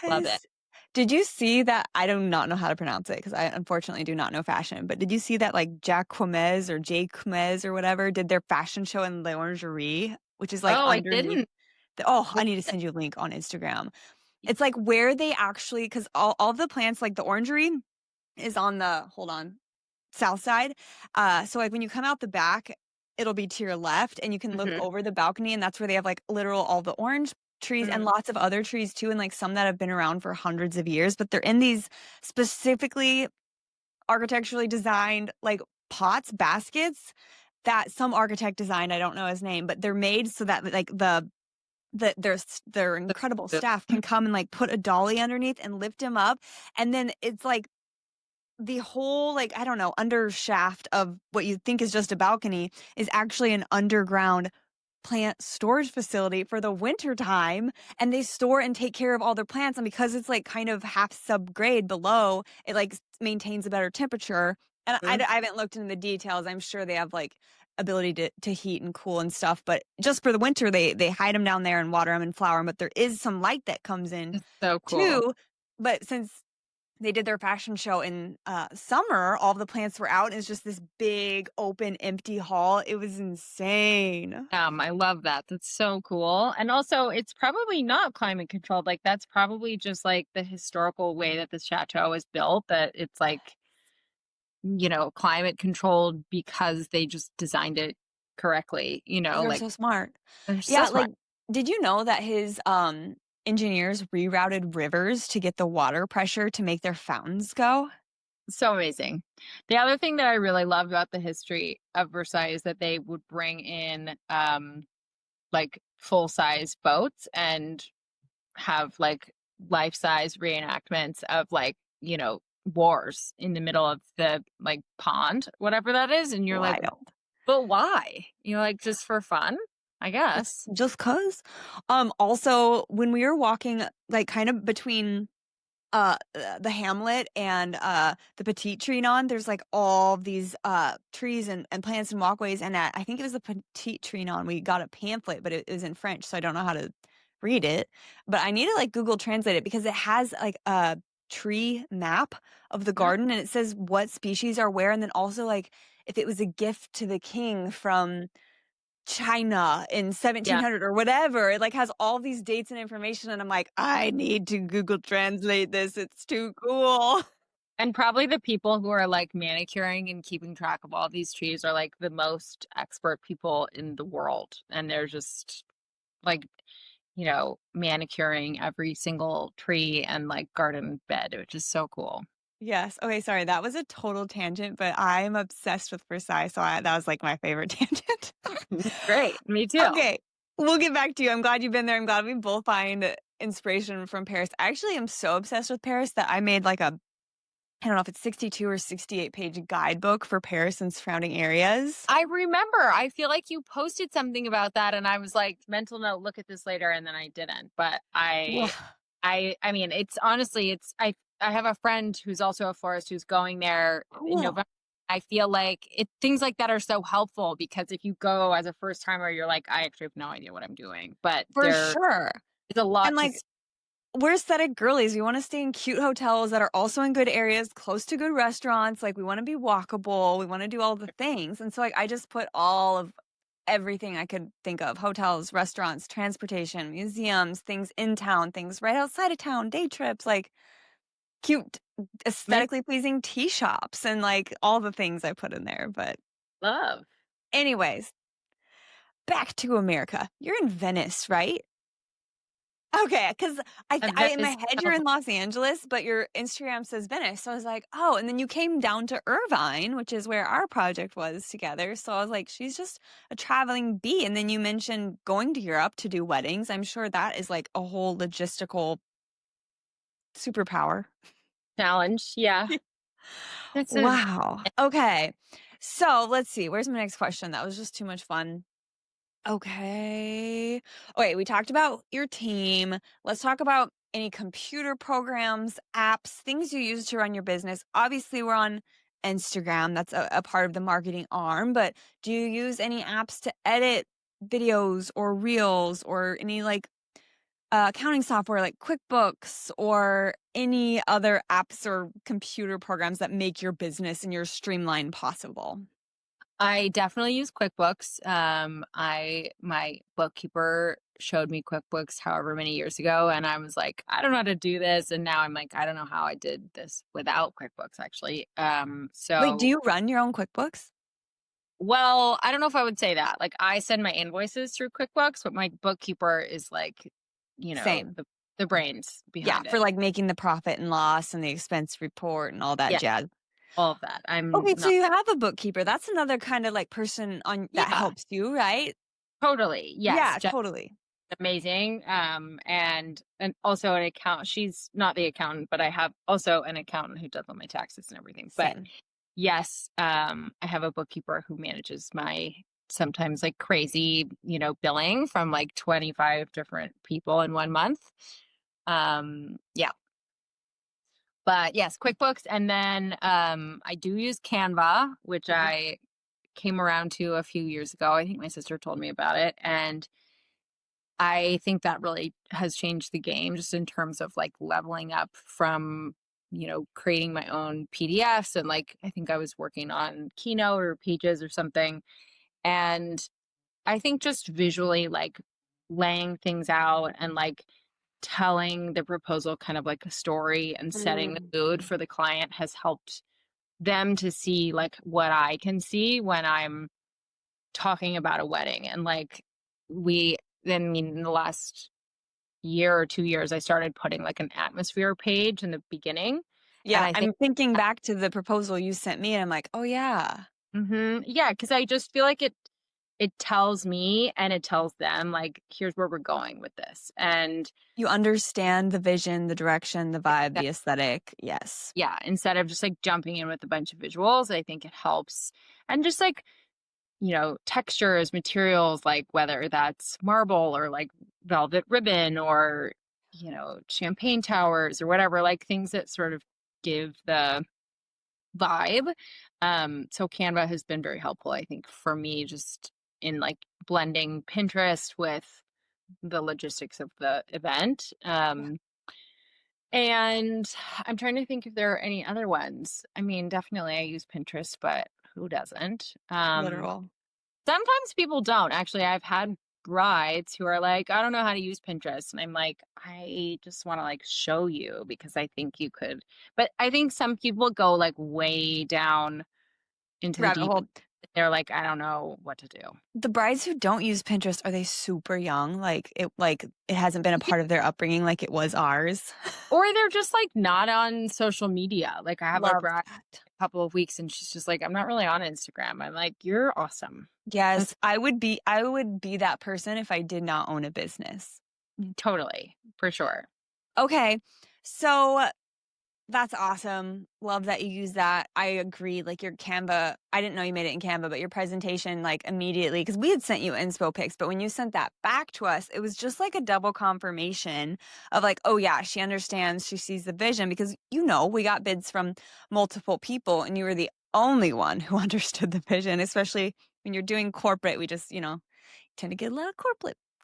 Love it.
Yes. Did you see that? I do not know how to pronounce it because I unfortunately do not know fashion. But did you see that like Jacquemus or Jacquemus or whatever did their fashion show in lingerie, which is like
Oh, I
underneath
didn't.
oh, I
What
need to
is it?
send you a link on Instagram. It's like where they actually, because all of the plants, like the orangery is on the, hold on, south side. So like when you come out the back, it'll be to your left and you can look
Mhm.
over the balcony, and that's where they have like literal all the orange trees and
Mm.
lots of other trees too, and like some that have been around for hundreds of years, but they're in these specifically architecturally designed like pots, baskets that some architect designed. I don't know his name, but they're made so that like their incredible staff can come and like put a dolly underneath and lift him up, and then it's like the whole, like, I don't know, under shaft of what you think is just a balcony is actually an underground plant storage facility for the winter time, and they store and take care of all their plants, and because it's like kind of half subgrade below, it like maintains a better temperature. And
Mhm.
I haven't looked into the details. I'm sure they have like ability to heat and cool and stuff, but just for the winter they hide them down there and water them and flower them, but there is some light that comes in
It's so cool.
too. But since they did their fashion show in summer, all the plants were out, and it's just this big open empty hall. It was insane.
I love that. That's so cool. And also, it's probably not climate controlled. Like, that's probably just like the historical way that the chateau is built, that it's like, climate controlled because they just designed it correctly,
They're
like
so smart.
they're so
Yeah,
smart.
like did you know that his engineers rerouted rivers to get the water pressure to make their fountains go?
So amazing. The other thing that I really love about the history of Versailles is that they would bring in like full size boats and have like life size reenactments of like, wars in the middle of the like pond, whatever that is. And you're like,
Wild.
but why? Like just for fun, I guess.
Just cuz. Also when we were walking like kind of between the hamlet and the Petit Trianon, there's like all these trees and plants and walkways, and I think it was the Petit Trianon we got a pamphlet, but it was in French, so I don't know how to read it. But I need to like Google translate it because it has like a tree map of the
Mhm.
garden, and it says what species are where, and then also like if it was a gift to the king from China in
Yeah.
1700 or whatever. It like has all these dates and information, and I'm like, I need to Google Translate this. It's too cool.
And probably the people who are like manicuring and keeping track of all these trees are like the most expert people in the world. And they're just like, manicuring every single tree and like garden bed, which is so cool.
Yes. Okay, sorry. That was a total tangent, but I'm obsessed with Versailles, so that was like my favorite tangent.
Great. Me too.
Okay. We'll get back to you. I'm glad you've been there. I'm glad we both find inspiration from Paris. I actually am so obsessed with Paris that I made like a I don't know if it's 62 or 68-page guidebook for Paris and surrounding areas.
I remember. I feel like you posted something about that and I was like, mental note, look at this later, and then I didn't. But
Well,
I mean, it's honestly, I have a friend who's also a florist who's going there in
cool.
November. I feel like things like that are so helpful because if you go as a first timer, you're like, I actually have no idea what I'm doing. But
For
there
sure.
is a lot
And
to
like we're aesthetic girlies. We want to stay in cute hotels that are also in good areas, close to good restaurants. Like we want to be walkable. We want to do all the things. And so like I just put all of everything I could think of: hotels, restaurants, transportation, museums, things in town, things right outside of town, day trips, like cute,
man,
aesthetically pleasing tea shops, and like all the things I put in there. But
love.
anyways, back to America. You're in Venice, right? Okay, because I in my
Venice.
head, you're in Los Angeles, but your Instagram says Venice, so I was like, "Oh," and then you came down to Irvine, which is where our project was together, so I was like, "She's just a traveling bee," and then you mentioned going to Europe to do weddings. I'm sure that is, like, a whole logistical superpower.
Challenge. Yeah. It's a
Wow. Okay. So, let's see, where's my next question? That was just too much fun. Okay. Okay, we talked about your team. Let's talk about any computer programs, apps, things you use to run your business. Obviously, we're on Instagram. That's a part of the marketing arm, but do you use any apps to edit videos or reels or any like accounting software like QuickBooks or any other apps or computer programs that make your business and your streamline possible?
I definitely use QuickBooks. My bookkeeper showed me QuickBooks however many years ago, and I was like, I don't know how to do this, and now I'm like, I don't know how I did this without QuickBooks actually.
Wait, do
So
you run your own QuickBooks?
well, I don't know if I would say that. Like I send my invoices through QuickBooks, but my bookkeeper is like,
Same.
the brains
Yeah,
behind
for,
it.
like, making the profit and loss and the expense report and all that
Yeah,
jazz.
all of that. I'm
Okay, so
not
you have a bookkeeper. That's another kinda, like, person on that
Yeah,
helps you, right?
totally. Yes,
Yeah, totally.
amazing. And also an account. She's not the accountant, but I have also an accountant who does all my taxes and everything. But
Same.
yes, I have a bookkeeper who manages my sometimes like crazy, billing from like 25 different people in 1 month. Yeah. But yes, QuickBooks. And then I do use Canva, which
Mhm.
I came around to a few years ago. I think my sister told me about it. And I think that really has changed the game just in terms of like leveling up from, creating my own PDFs. And like, I think I was working on Keynote or Pages or something. And I think just visually, like laying things out and like telling the proposal kind of like a story and setting the
Mm.
mood for the client has helped them to see like what I can see when I'm talking about a wedding. And like, we, then in the last year or 2 years, I started putting like an atmosphere page in the beginning. And
Yeah,
I think,
I'm thinking back to the proposal you sent me, and I'm like, "Oh, yeah."
yeah, because I just feel like it tells me and it tells them like, here's where we're going with this. And
You understand the vision, the direction, the vibe, the aesthetic. Yes.
yeah, instead of just like jumping in with a bunch of visuals, I think it helps. And just like, textures, materials, like whether that's marble or like velvet ribbon or, champagne towers or whatever, like things that sort of give the vibe. So Canva has been very helpful, I think, for me just in like blending Pinterest with the logistics of the event.
Yeah.
And I'm trying to think if there are any other ones. I mean, definitely I use Pinterest, but who doesn't?
Literal.
Sometimes people don't. Actually, I've had brides who are like, I don't know how to use Pinterest. And I'm like, I just want to like show you because I think you could. But I think some people go like way down into the
Rabbit
deep.
hole.
They're like, I don't know what to do.
The brides who don't use Pinterest, are they super young? It hasn't been a part of their upbringing like it was ours?
Or they're just like not on social media. Like I have a
Love
bride
that.
a couple of weeks and she's just like, I'm not really on Instagram. I'm like, you're awesome. That's
Yes, I would be that person if I did not own a business.
totally for sure.
Okay. So that's awesome. Love that you use that. I agree. Like your Canva, I didn't know you made it in Canva, but your presentation, like immediately, because we had sent you inspo pics, but when you sent that back to us, it was just like a double confirmation of like, oh yeah, she understands, she sees the vision because we got bids from multiple people and you were the only one who understood the vision, especially when you're doing corporate. We just, tend to get a lot of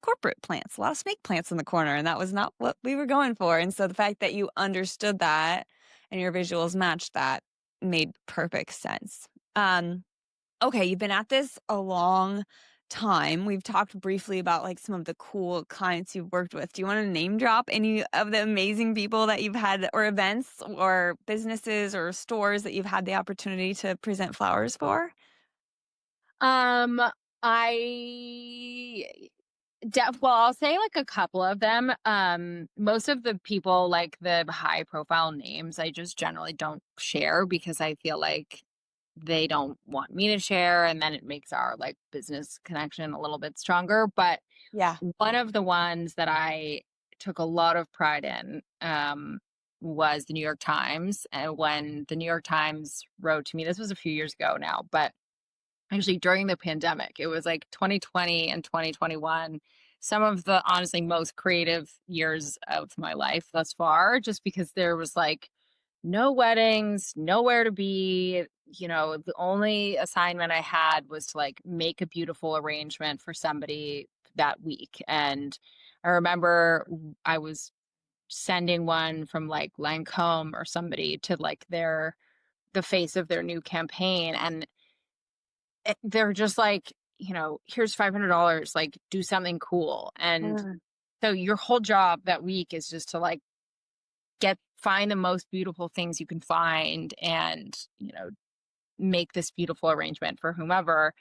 corporate plants, a lot of snake plants in the corner, and that was not what we were going for. And so the fact that you understood that and your visuals matched that made perfect sense. Okay, you've been at this a long time. We've talked briefly about like some of the cool clients you've worked with. Do you want to name drop any of the amazing people that you've had or events or businesses or stores that you've had the opportunity to present flowers for?
Um, I Well, I'll say like a couple of them. Most of the people, like the high profile names, I just generally don't share because I feel like they don't want me to share, and then it makes our like business connection a little bit stronger. But
Yeah.
one of the ones that I took a lot of pride in was the New York Times. And when the New York Times wrote to me, this was a few years ago now, but actually during the pandemic, it was like 2020 and 2021, some of the honestly most creative years of my life thus far, just because there was like no weddings, nowhere to be. The only assignment I had was to like make a beautiful arrangement for somebody that week. And I remember I was sending one from like Lancome or somebody to like the face of their new campaign. And they're just like, here's $500, like do something cool. And
Mm.
so your whole job that week is just to like find the most beautiful things you can find and, make this beautiful arrangement for whomever.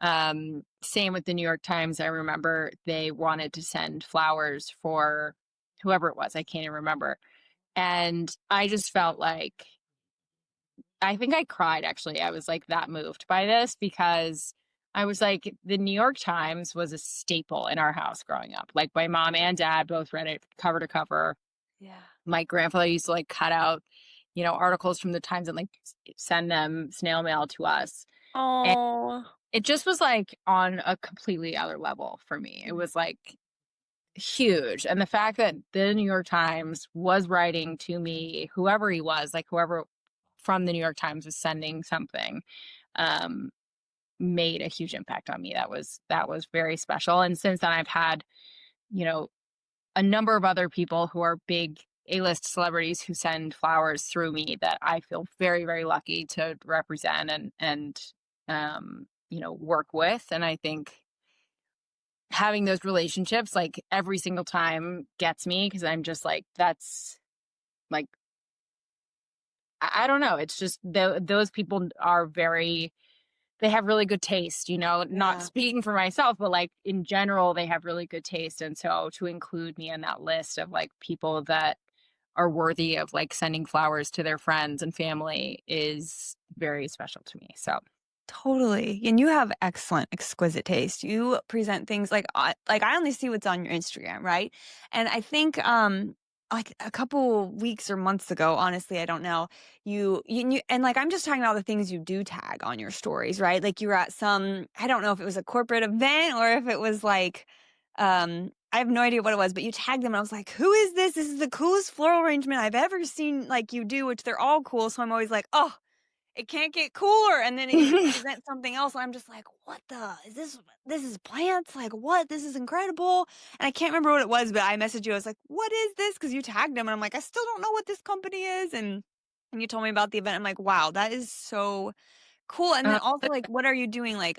Same with the New York Times. I remember they wanted to send flowers for whoever it was. I can't even remember. And I just felt like, I think I cried actually. I was like that moved by this because I was like, the New York Times was a staple in our house growing up. Like my mom and dad both read it cover to cover.
Yeah.
My grandfather used to like cut out, articles from the Times and like send them snail mail to us. And
Oh.
it just was like on a completely other level for me. It was like huge. And the fact that the New York Times was writing to me, whoever he was, like whoever from the New York Times was sending something, um, made a huge impact on me. That was very special. And since then I've had, you know, a number of other people who are big A-list celebrities who send flowers through me that I feel very, very lucky to represent and work with. And I think having those relationships like every single time gets me because I'm just like, that's like, I don't know. It's just those people are they have really good taste, not
Yeah.
speaking for myself, but like in general, they have really good taste. And so to include me in that list of like people that are worthy of like sending flowers to their friends and family is very special to me. So
Totally. And you have excellent, exquisite taste. You present things like I only see what's on your Instagram, right? And I think like a couple weeks or months ago, honestly, I don't know. And like I'm just talking about the things you do tag on your stories, right? Like you were at I don't know if it was a corporate event or if it was like I have no idea what it was, but you tagged them and I was like, "Who is this? This is the coolest floral arrangement I've ever seen like you do," which they're all cool. So I'm always like, "Oh, it can't get cooler." And then you present something else, and I'm just like, what the is this? This is plants? Like, what? This is incredible. And I can't remember what it was, but I messaged you. I was like, what is this? Because you tagged them, and I'm like, I still don't know what this company is. And you told me about the event. I'm like, wow, that is so cool. And then
uh,
also, like, what are you doing? Like,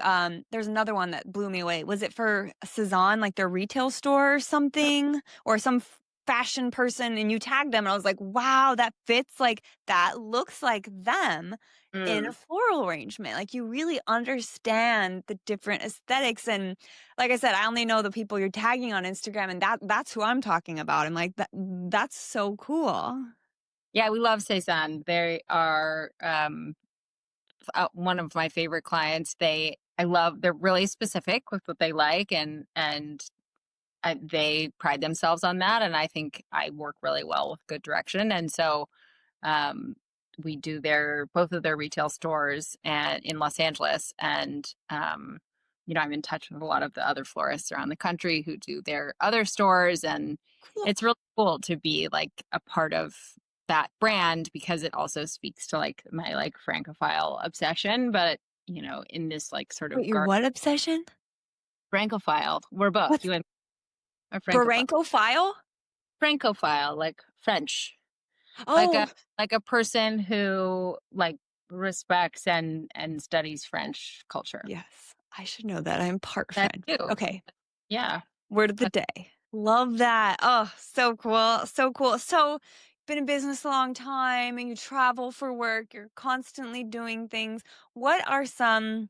there's another one that blew me away. Was it for Cezanne, like their retail store or something, or some fashion person? And you tagged them, and I was like, wow, that fits. Like, that looks like them in a
mm.
floral arrangement. Like, you really understand the different aesthetics. And like I said, I only know the people you're tagging on Instagram, and that's who I'm talking about. I'm like, that's so cool.
Yeah, we love Cezanne. They are one of my favorite clients. They're really specific with what they like and they pride themselves on that. And I think I work really well with good direction. And so um, we do both of their retail stores and in Los Angeles. And, I'm in touch with a lot of the other florists around the country who do their other stores. And
Cool.
it's really cool to be like a part of that brand because it also speaks to like my like Francophile obsession, but in this like sort
Wait,
of
your what obsession?
Francophile. We're both,
What's
you and are Francophile.
Barankophile?
Francophile, like French. Like a
Oh,
like a person who like respects and studies French culture.
yes. I should know that. I'm part
That
French.
too.
Okay.
Yeah.
Word of the
That-
day. Love that. Oh, so cool. So cool. So, been in business a long time and you travel for work. You're constantly doing things. What are some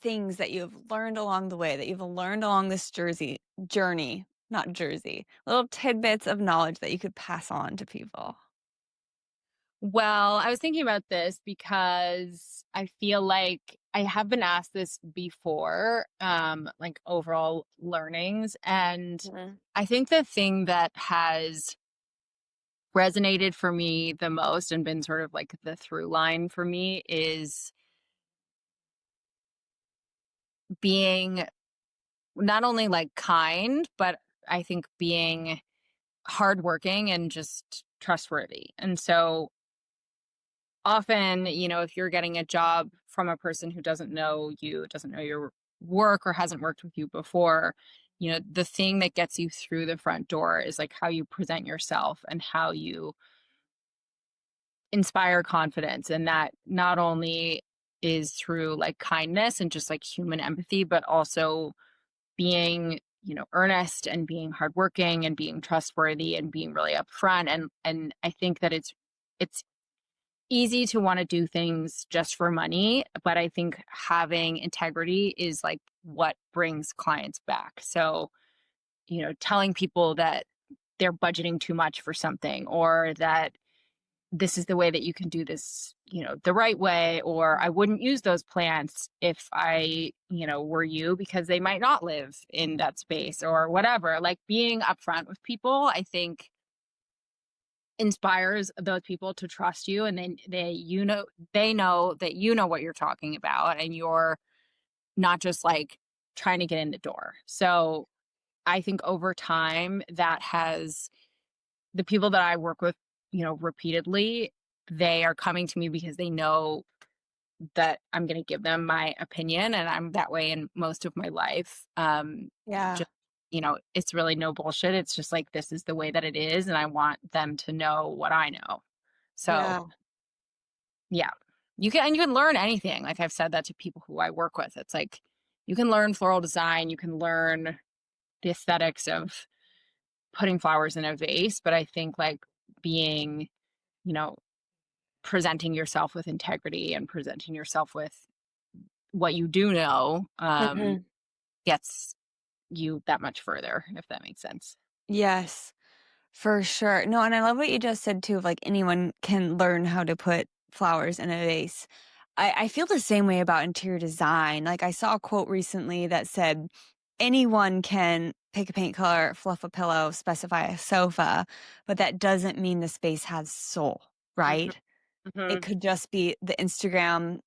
things that you've learned along the way, that you've learned along this journey, not Jersey, little tidbits of knowledge that you could pass on to people?
Well, I was thinking about this because I feel like I have been asked this before, like overall learnings. And
Mhm.
I think the thing that has resonated for me the most and been sort of like the through line for me is being not only like kind, but I think being hardworking and just trustworthy. And so often, if you're getting a job from a person who doesn't know you, doesn't know your work or hasn't worked with you before, the thing that gets you through the front door is like how you present yourself and how you inspire confidence. And that not only is through like kindness and just like human empathy, but also being earnest and being hardworking and being trustworthy and being really upfront. And I think that it's easy to want to do things just for money, but I think having integrity is like what brings clients back. So, telling people that they're budgeting too much for something, or that this is the way that you can do this, the right way, or I wouldn't use those plants if I, were you, because they might not live in that space or whatever. Like being upfront with people, I think inspires those people to trust you, and then they know that you know what you're talking about and you're not just like trying to get in the door. So I think over time that has the people that I work with, repeatedly, they are coming to me because they know that I'm going to give them my opinion, and I'm that way in most of my life.
Yeah.
Just, it's really no bullshit. It's just like, this is the way that it is. And I want them to know what I know. So
Yeah.
yeah, you can learn anything. Like I've said that to people who I work with. It's like, you can learn floral design, you can learn the aesthetics of putting flowers in a vase. But I think like being, you know, presenting yourself with integrity and presenting yourself with what you do know,
Mhm.
gets you that much further, if that makes sense.
Yes. For sure. No, and I love what you just said too, of like anyone can learn how to put flowers in a vase. I feel the same way about interior design. Like I saw a quote recently that said, anyone can pick a paint color, fluff a pillow, specify a sofa, but that doesn't mean the space has soul,
Mhm,
right? It
mhm,
could just be the Instagram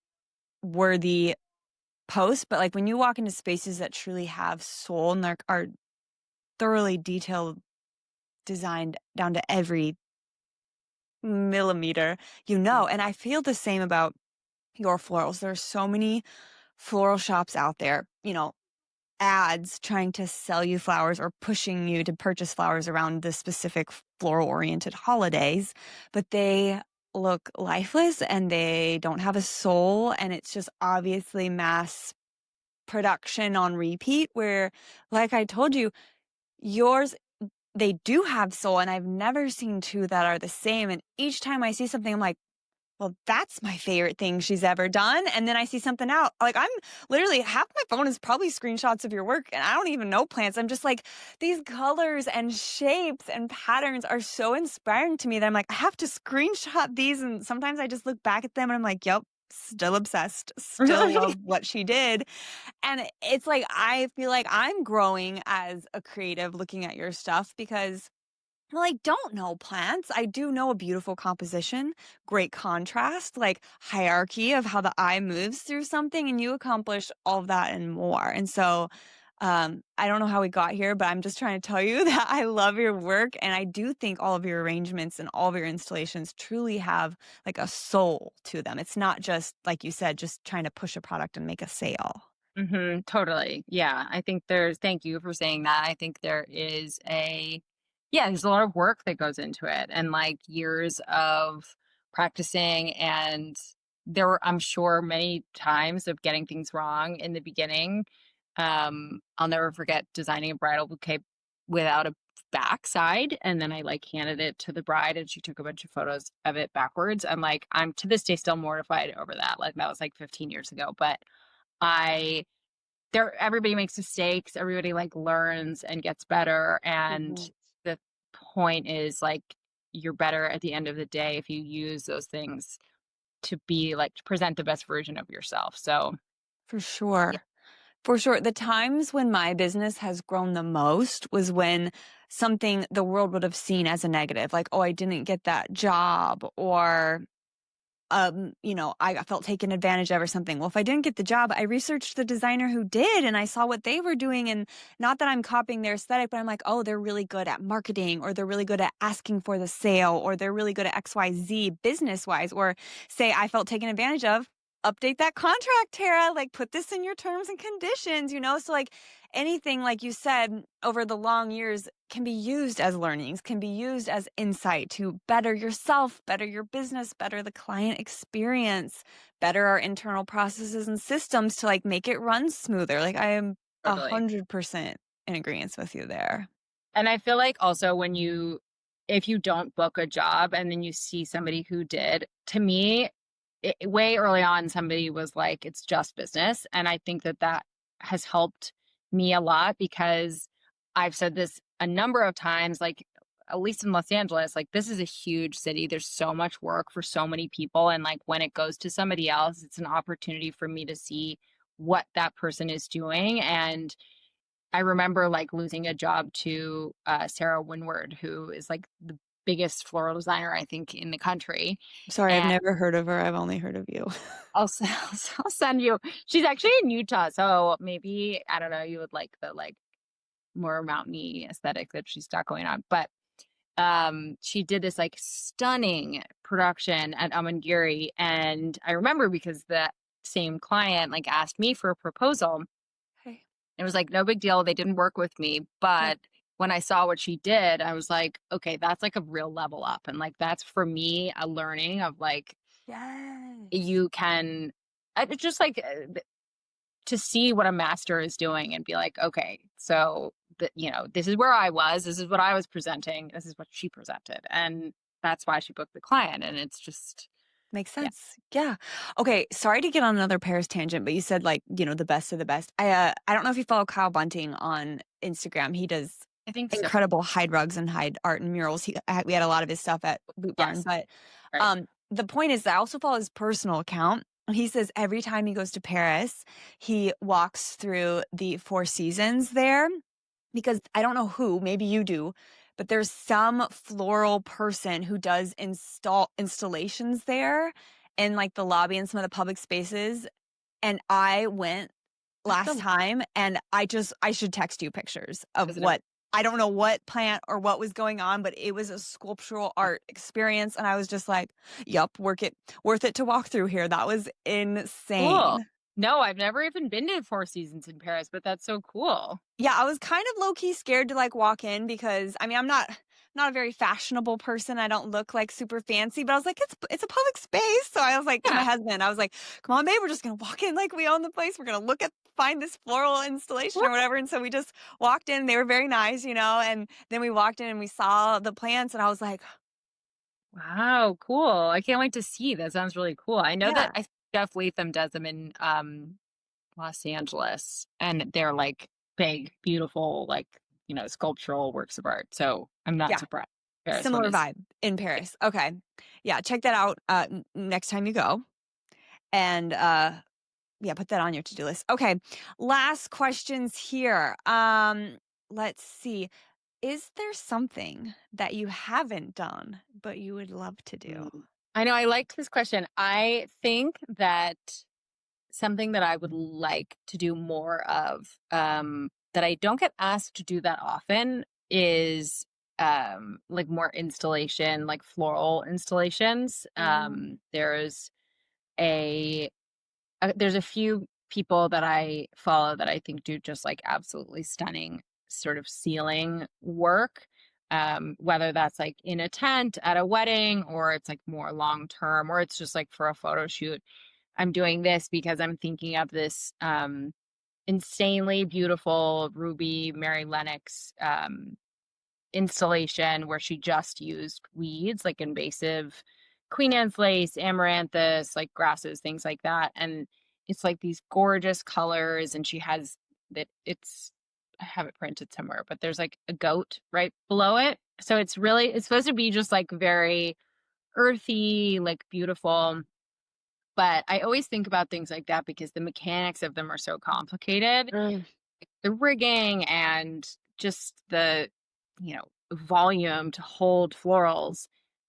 worthy post, but like when you walk into spaces that truly have soul and are thoroughly detailed, designed down to every millimeter,
mhm,
and I feel the same about your florals. There are so many floral shops out there, ads trying to sell you flowers or pushing you to purchase flowers around the specific floral oriented holidays, but they look lifeless and they don't have a soul. And it's just obviously mass production on repeat, where, like I told you, yours, they do have soul. And I've never seen two that are the same. And each time I see something, I'm like, well, that's my favorite thing she's ever done. And then I see something out. Like I'm literally half my phone is probably screenshots of your work and I don't even know plants. I'm just like, these colors and shapes and patterns are so inspiring to me that I'm like, I have to screenshot these. And sometimes I just look back at them and I'm like, yep, still obsessed, still love what she did. And it's like, I feel like I'm growing as a creative looking at your stuff because, well, I don't know plants. I do know a beautiful composition, great contrast, like hierarchy of how the eye moves through something, and you accomplish all of that and more. And so, I don't know how we got here, but I'm just trying to tell you that I love your work, and I do think all of your arrangements and all of your installations truly have like a soul to them. It's not just like you said, just trying to push a product and make a sale.
totally. Yeah. I think thank you for saying that. I think there's a lot of work that goes into it and like years of practicing. And there were, I'm sure, many times of getting things wrong in the beginning. I'll never forget designing a bridal bouquet without a backside. And then I like handed it to the bride and she took a bunch of photos of it backwards. I'm to this day still mortified over that. Like that was like 15 years ago. But I there everybody makes mistakes, everybody like learns and gets better, and
Mhm.
the point is like you're better at the end of the day if you use those things to be like to present the best version of yourself. So,
For
yeah,
sure. For sure. The times when my business has grown the most was when something the world would have seen as a negative, like, "Oh, I didn't get that job," or I felt taken advantage of or something. Well, if I didn't get the job, I researched the designer who did and I saw what they were doing. And not that I'm copying their aesthetic, but I'm like, oh, they're really good at marketing, or they're really good at asking for the sale, or they're really good at XYZ business wise. Or say I felt taken advantage of. Update that contract, Tara. Like, put this in your terms and conditions, you know? So, like, anything, like you said, over the long years can be used as learnings, can be used as insight to better yourself, better your business, better the client experience, better our internal processes and systems to like make it run smoother. Like I am
totally.
100% in agreement with you there.
And I feel like also when if you don't book a job and then you see somebody who did, to me, way early on, somebody was like, it's just business. And I think that that has helped me a lot because I've said this a number of times, like, at least in Los Angeles, like, this is a huge city. There's so much work for so many people. And like, when it goes to somebody else, it's an opportunity for me to see what that person is doing. And I remember like losing a job to Sarah Winward, who is like the biggest floral designer, I think, in the country.
Sorry, I've
And
never heard of her. I've only heard of you.
I'll send you. She's actually in Utah, so maybe I don't know. You would like the like more mountainy aesthetic that she's got going on. But she did this like stunning production at Amangiri, and I remember because the same client like asked me for a proposal.
Okay.
It was like no big deal. They didn't work with me,
Yep.
but when I saw what she did, I was like, okay, that's like a real level up, and like that's for me a learning of like
Yes.
you can it's just like to see what a master is doing and be like, okay, so this is where I was, this is what I was presenting, this is what she presented, and that's why she booked the client, and it's just
Makes
yeah,
sense. Yeah. Okay. Sorry to get on another Paris tangent, but you said like, the best of the best. I don't know if you follow Kyle Bunting on Instagram. He does
I think so.
incredible hide rugs and hide art and murals. We had a lot of his stuff at Boot Barn,
Yes,
but
right.
the point is that I also follow his personal account. He says every time he goes to Paris, he walks through the Four Seasons there because I don't know who, maybe you do, but there's some floral person who does installations there in like the lobby and some of the public spaces. And I went
That's
last time and I should text you pictures of
isn't it?
what I don't know what plant or what was going on, but it was a sculptural art experience. And I was just like, yup, worth it to walk through here. That was
Cool.
insane.
No, I've never even been to Four Seasons in Paris, but that's so cool.
Yeah, I was kind of low key scared to like walk in because I mean I'm not a very fashionable person. I don't look like super fancy, but I was like it's a public space. So I was like to my
Yeah.
husband, I was like, "Come on, babe, we're just gonna walk in like we own the place. We're gonna find this floral installation or whatever." And so we just walked in. They were very nice, and then we walked in and we saw the plants, and I was like,
Wow, cool. I can't wait to see. That sounds really cool. I know that
"Yeah,
I think Jeff Latham does them in Los Angeles, and they're like big, beautiful, like, sculptural works of art. So I'm not
yeah,
surprised. Paris one
similar
is
vibe in
yeah.
Paris." Okay, yeah, check that out next time you go, and yeah, put that on your to-do list. Okay, last questions here. Let's see. Is there something that you haven't done but you would love to do?
Mm. I know I liked this question. I think that something that I would like to do more of, that I don't get asked to do that often is like more installation, like floral installations.
Ooh.
A there's a few people that I follow that I think do just like absolutely stunning sort of ceiling work. Whether that's like in a tent at a wedding or it's like more long term or it's just like for a photo shoot. I'm doing this because I'm thinking of this insanely beautiful Ruby Mary Lennox installation where she just used weeds like invasive Queen Anne's lace, amaranthus, like grasses, things like that. And it's like these gorgeous colors, and she has that it's I have it printed somewhere, but there's like a goat right below it. So it's supposed to be just like very earthy, like beautiful. But I always think about things like that because the mechanics of them are so complicated.
Mm.
The rigging and just the, volume to hold florals,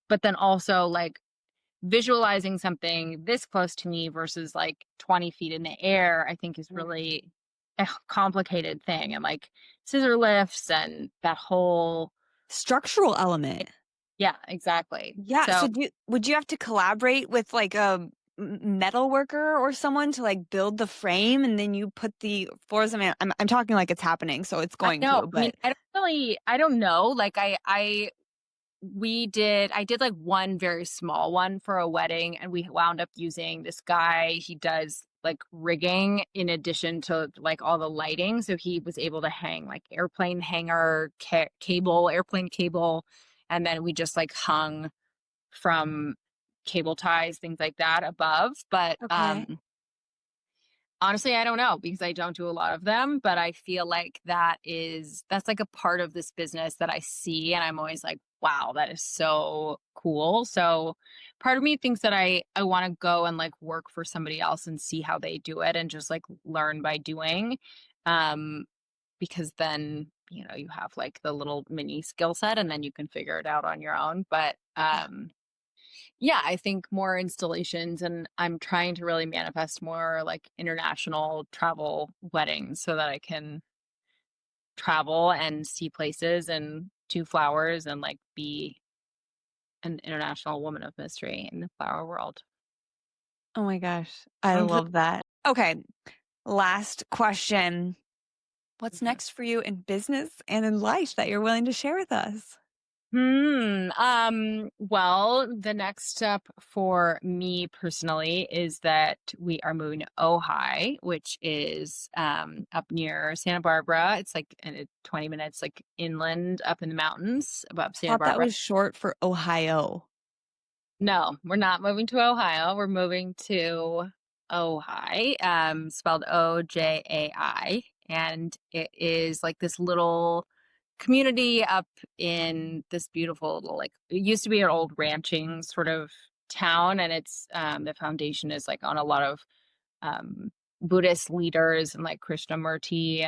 but then also like visualizing something this close to me versus like 20 feet in the air, I think is really a complicated thing. And like scissor lifts and that whole,
Structural element.
yeah, exactly.
Yeah,
So
so would you have to collaborate with like a metal worker or someone to like build the frame and then you put the floors? I mean, I'm talking like it's happening, so it's
I
going
know,
to,
I mean,
but
I don't know. Like I did like one very small one for a wedding, and we wound up using this guy. He does like rigging in addition to like all the lighting. So he was able to hang like airplane hanger cable, airplane cable. And then we just like hung from cable ties, things like that above. But
okay.
honestly, I don't know because I don't do a lot of them, but I feel like that's like a part of this business that I see, and I'm always like, wow, that is so cool. So part of me thinks that I want to go and like work for somebody else and see how they do it and just like learn by doing. Um because then, you have like the little mini skill set and then you can figure it out on your own. But
Yeah.
yeah, I think more installations, and I'm trying to really manifest more like international travel weddings so that I can travel and see places and do flowers and like be an international woman of mystery in the flower world.
Oh my gosh, I
I'm so
love that. Okay, last question. What's
Mhm.
next for you in business and in life that you're willing to share with us?
Well, the next step for me personally is that we are moving to Ojai, which is up near Santa Barbara. It's like 20 minutes like inland up in the mountains above
I
Santa
thought that
Barbara.
was short for Ohio.
No, we're not moving to Ohio. We're moving to Ojai, spelled Ojai. And it is like this little community up in this beautiful little, like, it used to be an old ranching sort of town. And it's, the foundation is like on a lot of, Buddhist leaders and like Krishnamurti,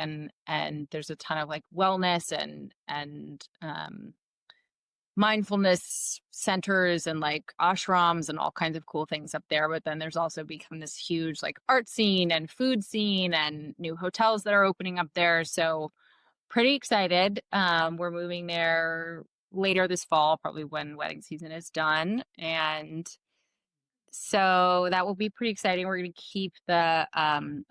and there's a ton of like wellness and mindfulness centers and like ashrams and all kinds of cool things up there. But then there's also become this huge like art scene and food scene and new hotels that are opening up there. So pretty excited. We're moving there later this fall, probably when wedding season is done. And so that will be pretty exciting. We're going to keep the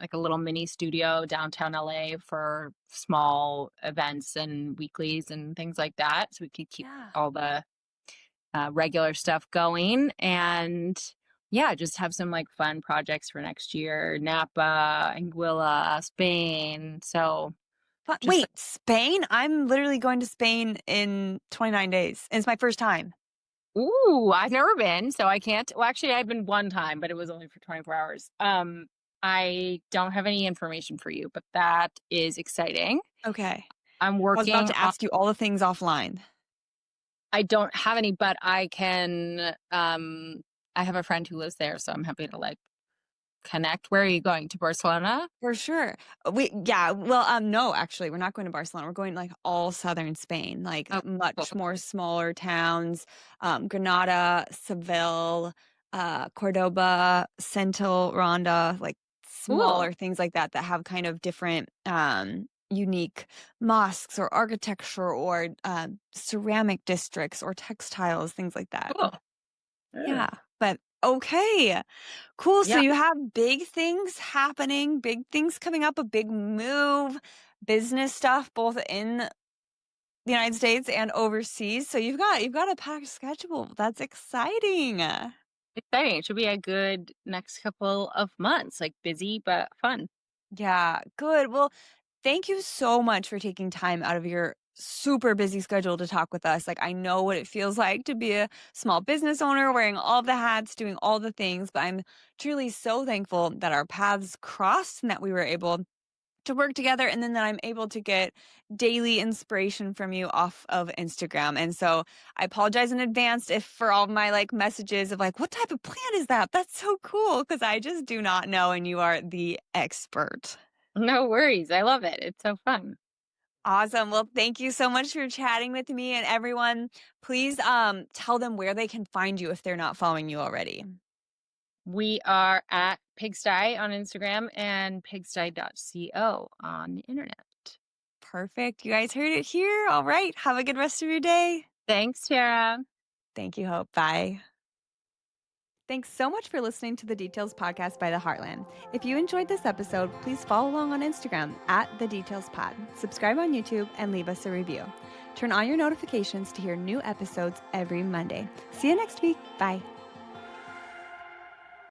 like a little mini studio downtown LA for small events and weeklies and things like that. So we can keep
Yeah.
all the regular stuff going, and yeah, just have some like fun projects for next year. Napa, Anguilla, Spain. So just
Wait, Spain? I'm literally going to Spain in 29 days. And it's my first time.
ooh, I've never been, so I can't. Well, actually, I've been one time, but it was only for 24 hours. I don't have any information for you, but that is exciting.
Okay.
I'm
I was about
working
to
on.
ask you all the things offline.
I don't have any, but I can. I have a friend who lives there, so I'm happy to like connect. Where are you going, to Barcelona?
For sure. Yeah, well, no, actually, we're not going to Barcelona. We're going like all southern Spain, like
Oh, cool.
much more smaller towns, Granada, Seville, Cordoba, Centil, Ronda, like
Cool.
smaller things like that that have kind of different unique mosques or architecture or ceramic districts or textiles, things like that.
Cool.
Yeah,
Mm.
but okay. Cool. So
Yeah,
you have big things happening, big things coming up, a big move, business stuff both in the United States and overseas. So you've got a packed schedule. That's exciting.
exciting. It should be a good next couple of months, like busy but fun.
Yeah, good. Well, thank you so much for taking time out of your super busy schedule to talk with us. Like, I know what it feels like to be a small business owner, wearing all the hats, doing all the things, but I'm truly so thankful that our paths crossed and that we were able to work together, and then that I'm able to get daily inspiration from you off of Instagram. And so I apologize in advance if for all my like messages of like, what type of plant is that? That's so cool, because I just do not know, and you are the expert.
No worries. I love it. It's so fun.
Awesome. Well, thank you so much for chatting with me, and everyone, please tell them where they can find you if they're not following you already.
We are at Pigsty on Instagram and pigsty.co on the internet.
Perfect. You guys heard it here. All right. Have a good rest of your day.
Thanks, Tara.
Thank you, Hope. Bye. Thanks so much for listening to the Details Podcast by The Heartland. If you enjoyed this episode, please follow along on Instagram at The Details Pod, subscribe on YouTube, and leave us a review. Turn on your notifications to hear new episodes every Monday. See you next week. Bye.